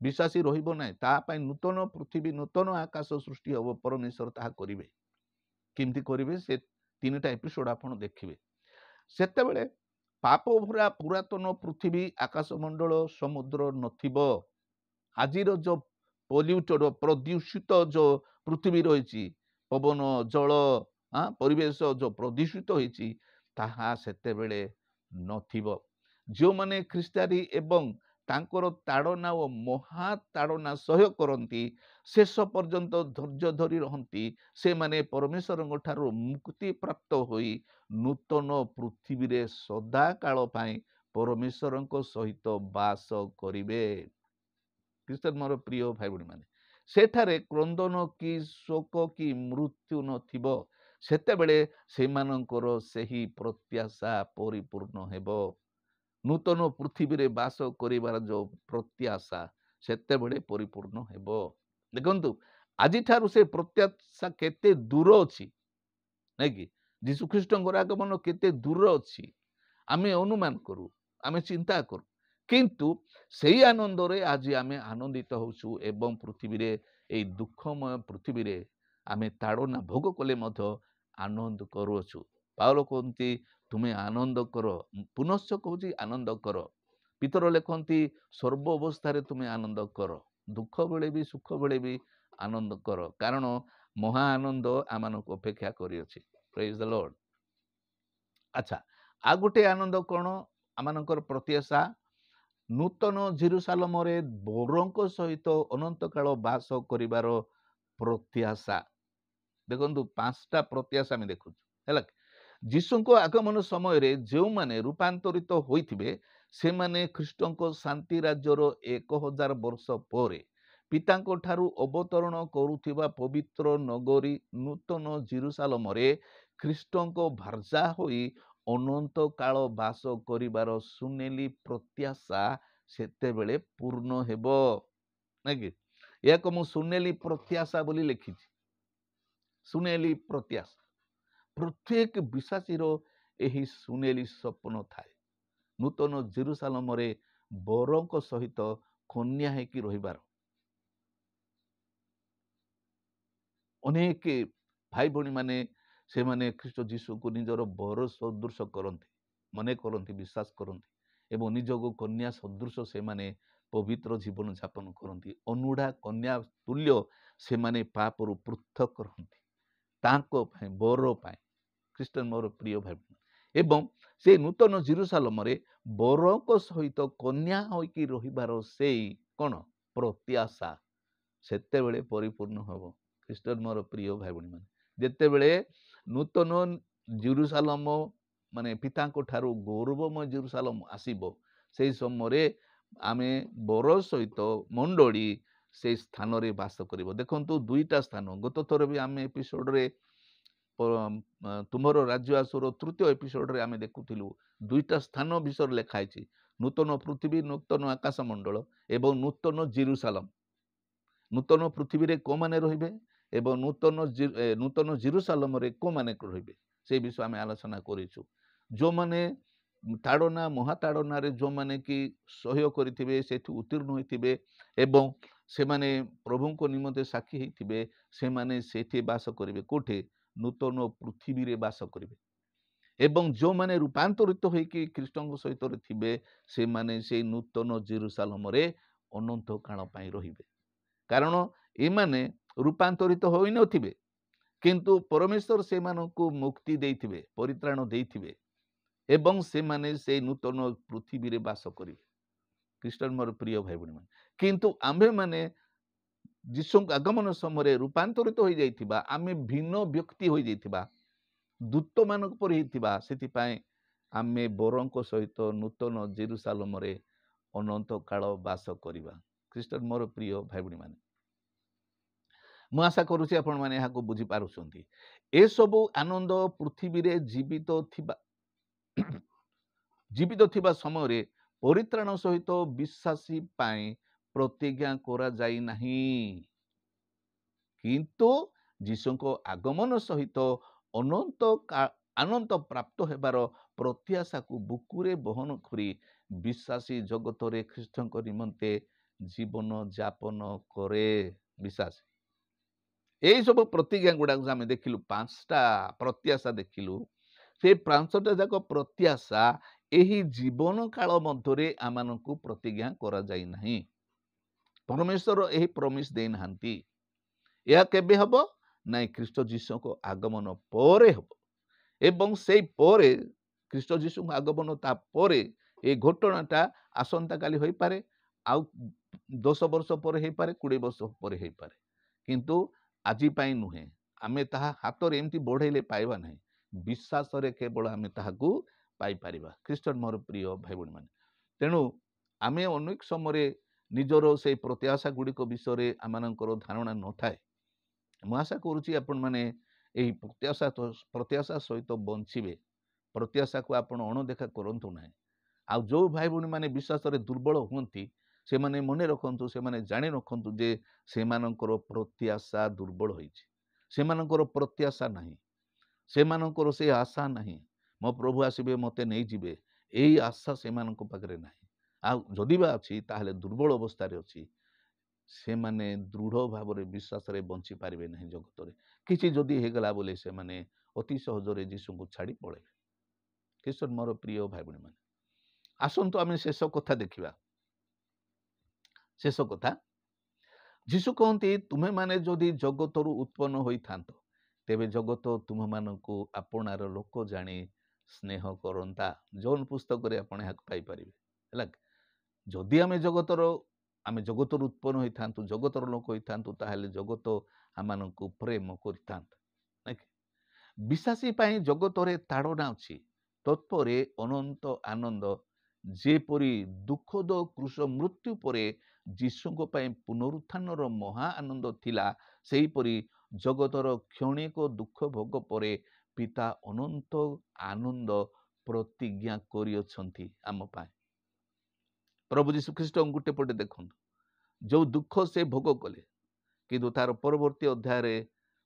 ବିଶ୍ୱାସୀ ରହିବ ନାହିଁ। ତା ପାଇଁ ନୂତନ ପୃଥିବୀ ନୂତନ ଆକାଶ ସୃଷ୍ଟି ହେବ, ପରମେଶ୍ୱର ତାହା କରିବେ। କେମିତି କରିବେ ସେ 3ଟା ଏପିସୋଡ ଆପଣ ଦେଖିବେ। ସେତେବେଳେ ପାପ ଭରା ପୁରାତନ ପୃଥିବୀ ଆକାଶ ମଣ୍ଡଳ ସମୁଦ୍ର ନଥିବ। ଆଜିର ଯୋଉ ପ୍ରଦୂଷିତ ଯୋଉ ପୃଥିବୀ ରହିଛି, ପବନ ଜଳ ପରିବେଶ ଯୋଉ ପ୍ରଦୂଷିତ ହେଇଛି ତାହା ସେତେବେଳେ ନଥିବ। ଯେଉଁମାନେ ଖ୍ରୀଷ୍ଟିଆନ ଏବଂ ତାଙ୍କର ତାଡ଼ନା ଓ ମହା ତାଡ଼ନା ସହ୍ୟ କରନ୍ତି, ଶେଷ ପର୍ଯ୍ୟନ୍ତ ଧୈର୍ଯ୍ୟ ଧରି ରହନ୍ତି, ସେମାନେ ପରମେଶ୍ୱରଙ୍କ ଠାରୁ ମୁକ୍ତି ପ୍ରାପ୍ତ ହୋଇ ନୂତନ ପୃଥିବୀରେ ସଦାକାଳ ପାଇଁ ପରମେଶ୍ୱରଙ୍କ ସହିତ ବାସ କରିବେ। ଖ୍ରୀଷ୍ଟନ ମୋର ପ୍ରିୟ ଭାଇ ଭଉଣୀମାନେ, ସେଠାରେ କ୍ରନ୍ଦନ କି ଶୋକ କି ମୃତ୍ୟୁ ନଥିବ। ସେତେବେଳେ ସେମାନଙ୍କର ସେହି ପ୍ରତ୍ୟାଶା ପରିପୂର୍ଣ୍ଣ ହେବ। ନୂତନ ପୃଥିବୀରେ ବାସ କରିବାର ଯୋଉ ପ୍ରତ୍ୟାଶା ସେତେବେଳେ ପରିପୂର୍ଣ୍ଣ ହେବ। ଦେଖନ୍ତୁ ଆଜିଠାରୁ ସେ ପ୍ରତ୍ୟାଶା କେତେ ଦୂର ଅଛି, ନାଇଁ କି? ଯୀଶୁଖ୍ରୀଷ୍ଟଙ୍କର ଆଗମନ କେତେ ଦୂର ଅଛି ଆମେ ଅନୁମାନ କରୁ, ଆମେ ଚିନ୍ତା କରୁ, କିନ୍ତୁ ସେଇ ଆନନ୍ଦରେ ଆଜି ଆମେ ଆନନ୍ଦିତ ହଉଛୁ ଏବଂ ପୃଥିବୀରେ ଏଇ ଦୁଃଖମୟ ପୃଥିବୀରେ ଆମେ ତାଡ଼ନା ଭୋଗ କଲେ ମଧ୍ୟ ଆନନ୍ଦ କରୁଅଛୁ। ପାଉଲ କହନ୍ତି ତୁମେ ଆନନ୍ଦ କର, ପୁନଶ୍ଚ କହୁଛି ଆନନ୍ଦ କର। ପିତର ଲେଖନ୍ତି ସର୍ବ ଅବସ୍ଥାରେ ତୁମେ ଆନନ୍ଦ କର, ଦୁଃଖ ବେଳେ ବି ସୁଖ ବେଳେ ବି ଆନନ୍ଦ କର, କାରଣ ମହା ଆନନ୍ଦ ଆମମାନଙ୍କୁ ଅପେକ୍ଷା କରିଅଛି। ପ୍ରେଜ୍ ଦ ଲର୍ଡ। ଆଚ୍ଛା, ଆଉ ଗୋଟେ ଆନନ୍ଦ କ'ଣ ଆମମାନଙ୍କର ପ୍ରତ୍ୟାଶା? ନୂତନ ଜେରୁସାଲେମରେ ବରଙ୍କ ସହିତ ଅନନ୍ତ କାଳ ବାସ କରିବାର ପ୍ରତ୍ୟାଶା। ଦେଖନ୍ତୁ 5ଟା ପ୍ରତ୍ୟାଶା ଆମେ ଦେଖୁଛୁ, ହେଲା। ଯୀଶୁଙ୍କ ଆଗମନ ସମୟରେ ଯେଉଁମାନେ ରୂପାନ୍ତରିତ ହୋଇଥିବେ ସେମାନେ ଖ୍ରୀଷ୍ଟଙ୍କ ଶାନ୍ତି ରାଜ୍ୟର 1000 ବର୍ଷ ପରେ ପିତାଙ୍କ ଠାରୁ ଅବତରଣ କରୁଥିବା ପବିତ୍ର ନଗରୀ ନୂତନ ଜେରୁସାଲେମରେ ଖ୍ରୀଷ୍ଟଙ୍କ ଭାର୍ଯ୍ୟା ହୋଇ ଅନନ୍ତ କାଳ ବାସ କରିବାର ସୁନେଲି ପ୍ରତ୍ୟାଶା ସେତେବେଳେ ପୂର୍ଣ୍ଣ ହେବ। ନାଇଁ, ଏହାକୁ ମୁଁ ସୁନେଲି ପ୍ରତ୍ୟାଶା ବୋଲି ଲେଖିଛି। ସୁନେଲି ପ୍ରତ୍ୟାଶା, ପ୍ରତ୍ୟେକ ବିଶ୍ୱାସୀର ଏହି ସୁନେଲି ସ୍ୱପ୍ନ ଥାଏ। ନୂତନ ଜେରୁସାଲେମରେ ବରଙ୍କ ସହିତ କନ୍ୟା ହେଇକି ରହିବାର। ଅନେକ ଭାଇ ଭଉଣୀ ମାନେ ସେମାନେ ଖ୍ରୀଷ୍ଟ ଯୀଶୁକୁ ନିଜର ବର ସଦୃଶ କରନ୍ତି, ମନେ କରନ୍ତି, ବିଶ୍ୱାସ କରନ୍ତି ଏବଂ ନିଜକୁ କନ୍ୟା ସଦୃଶ ସେମାନେ ପବିତ୍ର ଜୀବନ ଯାପନ କରନ୍ତି। ଅନୁଢା କନ୍ୟା ତୁଲ୍ୟ ସେମାନେ ପାପରୁ ପୃଥକ ରହନ୍ତି ତାଙ୍କ ପାଇଁ, ବର ପାଇଁ। ଖ୍ରୀଷ୍ଟନ ମୋର ପ୍ରିୟ ଭାଇ ଏବଂ ସେ ନୂତନ ଜେରୁସାଲେମରେ ବରଙ୍କ ସହିତ କନ୍ୟା ହୋଇକି ରହିବାର ସେଇ କ'ଣ ପ୍ରତ୍ୟାଶା ସେତେବେଳେ ପରିପୂର୍ଣ୍ଣ ହେବ। ଖ୍ରୀଷ୍ଟନ ମୋର ପ୍ରିୟ ଭାଇ ଭଉଣୀ ମାନେ, ଯେତେବେଳେ ନୂତନ ଜେରୁସାଲେମ ମାନେ ପିତାଙ୍କ ଠାରୁ ଗୌରବମୟ ଜେରୁସାଲେମ ଆସିବ, ସେଇ ସମୟରେ ଆମେ ବର ସହିତ ମଣ୍ଡଳୀ ସେଇ ସ୍ଥାନରେ ବାସ କରିବ। ଦେଖନ୍ତୁ ଦୁଇଟା ସ୍ଥାନ, ଗତ ଥର ବି ଆମେ ଏପିସୋଡରେ ତୁମର ରାଜ୍ୟ ଆସୁର ତୃତୀୟ ଏପିସୋଡରେ ଆମେ ଦେଖୁଥିଲୁ ଦୁଇଟା ସ୍ଥାନ ବିଷୟରେ ଲେଖା ହେଇଛି, ନୂତନ ପୃଥିବୀ, ନୂତନ ଆକାଶ ମଣ୍ଡଳ ଏବଂ ନୂତନ ଜେରୁସାଲେମ। ନୂତନ ପୃଥିବୀରେ କୋଉମାନେ ରହିବେ ଏବଂ ନୂତନ ଜେରୁସାଲେମରେ କୋଉମାନେ ରହିବେ, ସେ ବିଷୟ ଆମେ ଆଲୋଚନା କରିଛୁ। ଯେଉଁମାନେ ତାଡ଼ନା ମହାତାଡ଼ନାରେ ଯେଉଁମାନେ କି ସହ୍ୟ କରିଥିବେ, ସେଠୁ ଉତ୍ତୀର୍ଣ୍ଣ ହୋଇଥିବେ ଏବଂ ସେମାନେ ପ୍ରଭୁଙ୍କ ନିମନ୍ତେ ସାକ୍ଷୀ ହେଇଥିବେ, ସେମାନେ ସେଠି ବାସ କରିବେ। କୋଉଠି? ନୂତନ ପୃଥିବୀରେ ବାସ କରିବେ। ଏବଂ ଯେଉଁମାନେ ରୂପାନ୍ତରିତ ହୋଇକି ଖ୍ରୀଷ୍ଟଙ୍କ ସହିତ ଥିବେ, ସେମାନେ ସେଇ ନୂତନ ଜେରୁସାଲେମରେ ଅନନ୍ତ କାଳ ପାଇଁ ରହିବେ। କାରଣ ଏମାନେ ରୂପାନ୍ତରିତ ହୋଇନଥିବେ, କିନ୍ତୁ ପରମେଶ୍ୱର ସେମାନଙ୍କୁ ମୁକ୍ତି ଦେଇଥିବେ, ପରିତ୍ରାଣ ଦେଇଥିବେ ଏବଂ ସେମାନେ ସେଇ ନୂତନ ପୃଥିବୀରେ ବାସ କରିବେ। ଖ୍ରୀଷ୍ଟନ ମୋର ପ୍ରିୟ ଭାଇ ଭଉଣୀ ମାନେ, କିନ୍ତୁ ଆମ୍ଭେମାନେ ଯୀଶୁଙ୍କ ଆଗମନ ସମୟରେ ରୂପାନ୍ତରିତ ହୋଇଯାଇଥିବା, ଆମେ ଭିନ୍ନ ବ୍ୟକ୍ତି ହୋଇଯାଇଥିବା, ଦୂତମାନଙ୍କ ପରି ହେଇଥିବା, ସେଥିପାଇଁ ଆମେ ବରଙ୍କ ସହିତ ନୂତନ ଜେରୁସାଲେମରେ ଅନନ୍ତ କାଳ ବାସ କରିବା। ଖ୍ରୀଷ୍ଟନ ମୋର ପ୍ରିୟ ଭାଇ ଭଉଣୀ ମାନେ, ମୁଁ ଆଶା କରୁଛି ଆପଣମାନେ ଏହାକୁ ବୁଝିପାରୁଛନ୍ତି। ଏସବୁ ଆନନ୍ଦ ପୃଥିବୀରେ ଜୀବିତ ଥିବା ସମୟରେ ପରିତ୍ରାଣ ସହିତ ବିଶ୍ୱାସୀ ପାଇଁ ପ୍ରତିଜ୍ଞା କରାଯାଇ ନାହିଁ, କିନ୍ତୁ ଯୀଶୁଙ୍କ ଆଗମନ ସହିତ ଆନନ୍ଦ ପ୍ରାପ୍ତ ହେବାର ପ୍ରତ୍ୟାଶାକୁ ବୁକୁରେ ବହନ କରି ବିଶ୍ୱାସୀ ଜଗତରେ ଖ୍ରୀଷ୍ଟଙ୍କ ନିମନ୍ତେ ଜୀବନ ଯାପନ କରେ। ବିଶ୍ୱାସୀ ଏଇ ସବୁ ପ୍ରତିଜ୍ଞା ଗୁଡାକୁ ଆମେ ଦେଖିଲୁ, 5ଟା ପ୍ରତ୍ୟାଶା ଦେଖିଲୁ। ସେ 5ଟା ଯାକ ପ୍ରତ୍ୟାଶା ଏହି ଜୀବନ କାଳ ମଧ୍ୟରେ ଆମମାନଙ୍କୁ ପ୍ରତିଜ୍ଞା କରାଯାଇ ନାହିଁ। ପରମେଶ୍ୱର ଏହି ପ୍ରମିସ ଦେଇନାହାନ୍ତି। ଏହା କେବେ ହବ? ନାଇଁ, ଖ୍ରୀଷ୍ଟ ଯୀଶୁଙ୍କ ଆଗମନ ପରେ ହବ। ଏବଂ ସେଇ ପରେ ଖ୍ରୀଷ୍ଟ ଯୀଶୁଙ୍କ ଆଗମନ ତାପରେ এই ଘଟଣାଟା ଆସନ୍ତାକାଲି ହୋଇପାରେ, ଆଉ 10 ବର୍ଷ ପରେ ହେଇପାରେ, 20 ବର୍ଷ ପରେ ହେଇପାରେ, କିନ୍ତୁ ଆଜି ପାଇଁ ନୁହେଁ। ଆମେ ତାହା ହାତରେ ଏମିତି ବଢେଇଲେ ପାଇବା ନାହିଁ, ବିଶ୍ୱାସରେ କେବଳ ଆମେ ତାହାକୁ ପାଇପାରିବା। ଖ୍ରୀଷ୍ଟନ ମୋର ପ୍ରିୟ ଭାଇ ଭଉଣୀ ମାନେ, ତେଣୁ ଆମେ ଅନେକ ସମୟରେ ନିଜର ସେଇ ପ୍ରତ୍ୟାଶା ଗୁଡ଼ିକ ବିଷୟରେ ଆମମାନଙ୍କର ଧାରଣା ନଥାଏ। ମୁଁ ଆଶା କରୁଛି ଆପଣମାନେ ଏହି ପ୍ରତ୍ୟାଶା ସହିତ ବଞ୍ଚିବେ। ପ୍ରତ୍ୟାଶାକୁ ଆପଣ ଅଣଦେଖା କରନ୍ତୁ ନାହିଁ। ଆଉ ଯେଉଁ ଭାଇ ଭଉଣୀ ମାନେ ବିଶ୍ୱାସରେ ଦୁର୍ବଳ ହୁଅନ୍ତି, ସେମାନେ ମନେ ରଖନ୍ତୁ, ସେମାନେ ଜାଣି ରଖନ୍ତୁ ଯେ ସେମାନଙ୍କର ପ୍ରତ୍ୟାଶା ଦୁର୍ବଳ ହୋଇଛି। ସେମାନଙ୍କର ପ୍ରତ୍ୟାଶା ନାହିଁ, ସେମାନଙ୍କର ସେ ଆଶା ନାହିଁ, ମୋ ପ୍ରଭୁ ଆସିବେ ମୋତେ ନେଇଯିବେ, ଏଇ ଆଶା ସେମାନଙ୍କ ପାଖରେ ନାହିଁ। ଆଉ ଯଦି ବା ଅଛି, ତାହେଲେ ଦୁର୍ବଳ ଅବସ୍ଥାରେ ଅଛି। ସେମାନେ ଦୃଢ଼ ଭାବରେ ବିଶ୍ୱାସରେ ବଞ୍ଚି ପାରିବେ ନାହିଁ। ଜଗତରେ କିଛି ଯଦି ହେଇଗଲା ବୋଲି ସେମାନେ ଅତି ସହଜରେ ଯୀଶୁଙ୍କୁ ଛାଡ଼ି ପଳେଇବେ। ଖ୍ରୀଷ୍ଟନ ମୋର ପ୍ରିୟ ଭାଇ ଭଉଣୀ ମାନେ, ଆସନ୍ତୁ ଆମେ ଶେଷ କଥା ଦେଖିବା। ଶେଷ କଥା, ଯୀଶୁ କହନ୍ତି, ତୁମେମାନେ ଯଦି ଜଗତରୁ ଉତ୍ପନ୍ନ ହୋଇଥାନ୍ତ, ତେବେ ଜଗତ ତୁମମାନଙ୍କୁ ଆପଣାର ଲୋକ ଜାଣି ସ୍ନେହ କରନ୍ତା। ଜୋନ ପୁସ୍ତକରେ ଆପଣ ଏହାକୁ ପାଇପାରିବେ। ହେଲା, ଯଦି ଆମେ ଜଗତରୁ ଉତ୍ପନ୍ନ ହୋଇଥାନ୍ତୁ, ଜଗତର ଲୋକ ହୋଇଥାନ୍ତୁ, ତାହେଲେ ଜଗତ ଆମମାନଙ୍କୁ ପ୍ରେମ କରିଥାନ୍ତା। ବିଶ୍ୱାସୀ ପାଇଁ ଜଗତରେ ତାଡ଼ନା ଅଛି, ତତ୍ପରେ ଅନନ୍ତ ଆନନ୍ଦ। ଯେପରି ଦୁଃଖଦ କୃଷ ମୃତ୍ୟୁ ପରେ ଯୀଶୁଙ୍କ ପାଇଁ ପୁନରୁତ୍ଥାନର ମହା ଆନନ୍ଦ ଥିଲା, ସେହିପରି ଜଗତର କ୍ଷଣିକ ଦୁଃଖ ଭୋଗ ପରେ ପିତା ଅନନ୍ତ ଆନନ୍ଦ ପ୍ରତିଜ୍ଞା କରିଅଛନ୍ତି ଆମ ପାଇଁ। ପ୍ରଭୁ ଯୀଶୁଖ୍ରୀଷ୍ଟ ଗୋଟେ ପଟେ ଦେଖନ୍ତୁ, ଯୋଉ ଦୁଃଖ ସେ ଭୋଗ କଲେ, କିନ୍ତୁ ତାର ପରବର୍ତ୍ତୀ ଅଧ୍ୟାୟରେ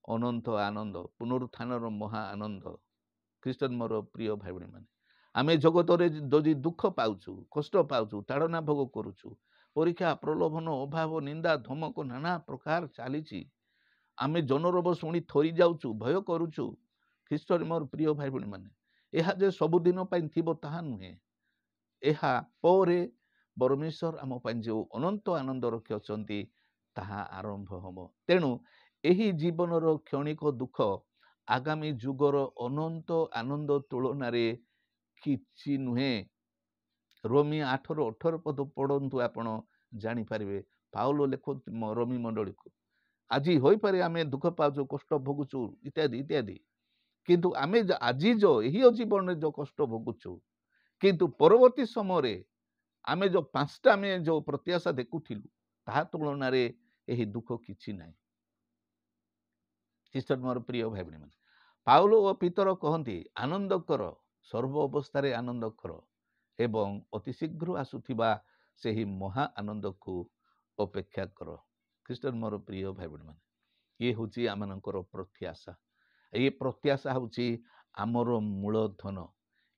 ଅନନ୍ତ ଆନନ୍ଦ, ପୁନରୁତ୍ଥାନର ମହା ଆନନ୍ଦ। ଖ୍ରୀଷ୍ଟନ ମୋର ପ୍ରିୟ ଭାଇ ଭଉଣୀମାନେ, ଆମେ ଜଗତରେ ଯଦି ଦୁଃଖ ପାଉଛୁ, କଷ୍ଟ ପାଉଛୁ, ତାଡ଼ନା ଭୋଗ କରୁଛୁ, ପରୀକ୍ଷା ପ୍ରଲୋଭନ ଅଭାବ ନିନ୍ଦା ଧମକ ନାନା ପ୍ରକାର ଚାଲିଛି, ଆମେ ଜନରୋବ ଶୁଣି ଥରି ଯାଉଛୁ, ଭୟ କରୁଛୁ। ଖ୍ରୀଷ୍ଟରେ ମୋର ପ୍ରିୟ ଭାଇ ଭଉଣୀମାନେ, ଏହା ଯେ ସବୁଦିନ ପାଇଁ ଥିବ ତାହା ନୁହେଁ। ଏହା ପରେ ପରମେଶ୍ୱର ଆମ ପାଇଁ ଯେଉଁ ଅନନ୍ତ ଆନନ୍ଦ ରଖିଅଛନ୍ତି ତାହା ଆରମ୍ଭ ହେବ। ତେଣୁ ଏହି ଜୀବନର କ୍ଷଣିକ ଦୁଃଖ ଆଗାମୀ ଯୁଗର ଅନନ୍ତ ଆନନ୍ଦ ତୁଳନାରେ କିଛି ନୁହେଁ। ରୋମୀ 8:18 ପଦ ପଢ଼ନ୍ତୁ, ଆପଣ ଜାଣିପାରିବେ। ପାଉଲ ଲେଖୁଛି ରୋମୀ ମଣ୍ଡଳୀକୁ, ଆଜି ହୋଇପାରେ ଆମେ ଦୁଃଖ ପାଉଛୁ, କଷ୍ଟ ଭୋଗୁଛୁ ଇତ୍ୟାଦି ଇତ୍ୟାଦି, କିନ୍ତୁ ଆମେ ଆଜି ଏହି ଜୀବନରେ ଯେଉଁ କଷ୍ଟ ଭୋଗୁଛୁ, କିନ୍ତୁ ପରବର୍ତ୍ତୀ ସମୟରେ ଆମେ ଯେଉଁ 5ଟା ଆମେ ଯେଉଁ ପ୍ରତ୍ୟାଶା ଦେଖୁଥିଲୁ ତାହା ତୁଳନାରେ ଏହି ଦୁଃଖ କିଛି ନାହିଁ। ଖ୍ରୀଷ୍ଟ ମୋର ପ୍ରିୟ ଭାଇ ଭଉଣୀମାନେ, ପାଉଲ ଓ ପିତର କହନ୍ତି, ଆନନ୍ଦ କର, ସର୍ବ ଅବସ୍ଥାରେ ଆନନ୍ଦ କର ଏବଂ ଅତି ଶୀଘ୍ର ଆସୁଥିବା ସେହି ମହା ଆନନ୍ଦକୁ ଅପେକ୍ଷା କର। ଖ୍ରୀଷ୍ଟ ମୋର ପ୍ରିୟ ଭାଇ ଭଉଣୀମାନେ, ଇଏ ହେଉଛି ଆମମାନଙ୍କର ପ୍ରତ୍ୟାଶା। ଏହି ପ୍ରତ୍ୟାଶା ହେଉଛି ଆମର ମୂଳଧନ।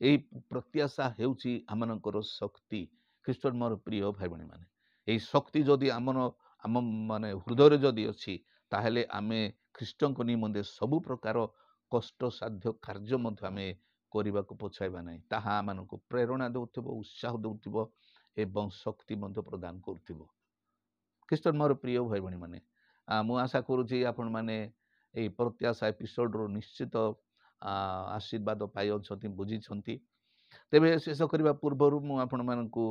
ଏହି ପ୍ରତ୍ୟାଶା ହେଉଛି ଆମମାନଙ୍କର ଶକ୍ତି। ଖ୍ରୀଷ୍ଟ ମୋର ପ୍ରିୟ ଭାଇ ଭଉଣୀମାନେ, ଏହି ଶକ୍ତି ଯଦି ଆମ ମାନେ ହୃଦୟରେ ଯଦି ଅଛି, ତାହେଲେ ଆମେ ଖ୍ରୀଷ୍ଟଙ୍କ ନିମନ୍ତେ ସବୁ ପ୍ରକାର କଷ୍ଟସାଧ୍ୟ କାର୍ଯ୍ୟ ମଧ୍ୟ ଆମେ କରିବାକୁ ପଛାଇବା ନାହିଁ। ତାହା ଆମମାନଙ୍କୁ ପ୍ରେରଣା ଦେଉଥିବ, ଉତ୍ସାହ ଦେଉଥିବ ଏବଂ ଶକ୍ତି ମଧ୍ୟ ପ୍ରଦାନ କରୁଥିବ। ଖ୍ରୀଷ୍ଟ ମୋର ପ୍ରିୟ ଭାଇ ଭଉଣୀମାନେ, ମୁଁ ଆଶା କରୁଛି ଆପଣମାନେ ଏହି ପ୍ରତ୍ୟାଶା ଏପିସୋଡରୁ ନିଶ୍ଚିତ ଆଶୀର୍ବାଦ ପାଇଅଛନ୍ତି, ବୁଝିଛନ୍ତି। ତେବେ ଶେଷ କରିବା ପୂର୍ବରୁ ମୁଁ ଆପଣମାନଙ୍କୁ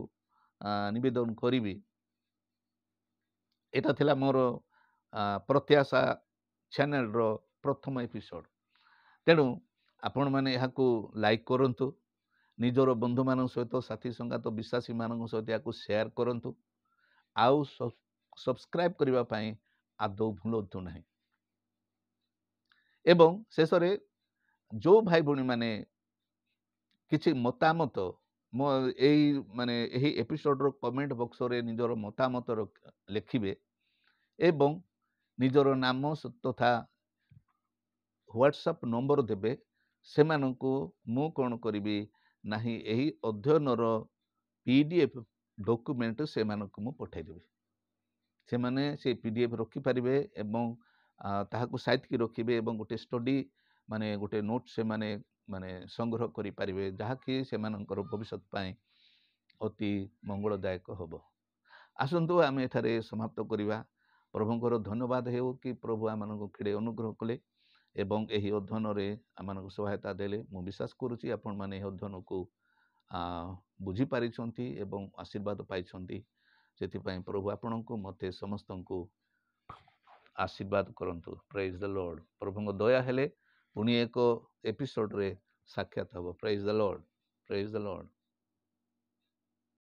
ନିବେଦନ କରିବି, ଏଟା ଥିଲା ମୋର ପ୍ରତ୍ୟାଶା ଚ୍ୟାନେଲର ପ୍ରଥମ ଏପିସୋଡ। ତେଣୁ ଆପଣମାନେ ଏହାକୁ ଲାଇକ୍ କରନ୍ତୁ, ନିଜର ବନ୍ଧୁମାନଙ୍କ ସହିତ, ସାଥୀ ସଂଗାତ ବିଶ୍ୱାସୀମାନଙ୍କ ସହିତ ଏହାକୁ ସେୟାର କରନ୍ତୁ, ଆଉ ସବସ୍କ୍ରାଇବ୍ କରିବା ପାଇଁ ଆଦୌ ଭୁଲନ୍ତୁ ନାହିଁ। ଏବଂ ଶେଷରେ ଯେଉଁ ଭାଇ ଭଉଣୀମାନେ କିଛି ମତାମତ ଏହି ଏପିସୋଡର କମେଣ୍ଟ ବକ୍ସରେ ନିଜର ମତାମତ ଲେଖିବେ ଏବଂ ନିଜର ନାମ ତଥା ହ୍ୱାଟ୍ସଆପ୍ ନମ୍ବର ଦେବେ, ସେମାନଙ୍କୁ ମୁଁ କ'ଣ କରିବି ନାହିଁ ଏହି ଅଧ୍ୟୟନର PDF ଡକୁମେଣ୍ଟ ସେମାନଙ୍କୁ ମୁଁ ପଠାଇଦେବି। ସେମାନେ ସେ PDF ରଖିପାରିବେ ଏବଂ ତାହାକୁ ସାଇତିକି ରଖିବେ ଏବଂ ଗୋଟେ ଷ୍ଟଡି ଗୋଟେ ନୋଟ୍ ସେମାନେ ସଂଗ୍ରହ କରିପାରିବେ, ଯାହାକି ସେମାନଙ୍କର ଭବିଷ୍ୟତ ପାଇଁ ଅତି ମଙ୍ଗଳଦାୟକ ହେବ। ଆସନ୍ତୁ ଆମେ ଏଠାରେ ସମାପ୍ତ କରିବା। ପ୍ରଭୁଙ୍କର ଧନ୍ୟବାଦ ହେଉ କି ପ୍ରଭୁ ଆମମାନଙ୍କୁ କେଡ଼େ ଅନୁଗ୍ରହ କଲେ ଏବଂ ଏହି ଅଧ୍ୟୟନରେ ଆମମାନଙ୍କୁ ସହାୟତା ଦେଲେ। ମୁଁ ବିଶ୍ୱାସ କରୁଛି ଆପଣମାନେ ଏହି ଅଧ୍ୟୟନକୁ ବୁଝିପାରିଛନ୍ତି ଏବଂ ଆଶୀର୍ବାଦ ପାଇଛନ୍ତି। ସେଥିପାଇଁ ପ୍ରଭୁ ଆପଣଙ୍କୁ ମୋତେ ସମସ୍ତଙ୍କୁ ଆଶୀର୍ବାଦ କରନ୍ତୁ। ପ୍ରେଜ୍ ଦ ଲର୍ଡ। ପ୍ରଭୁଙ୍କ ଦୟା ହେଲେ ପୁଣି ଏକ ଏପିସୋଡରେ ସାକ୍ଷାତ ହେବ। ପ୍ରେଜ୍ ଦ ଲର୍ଡ, ପ୍ରେଜ୍ ଦ ଲର୍ଡ।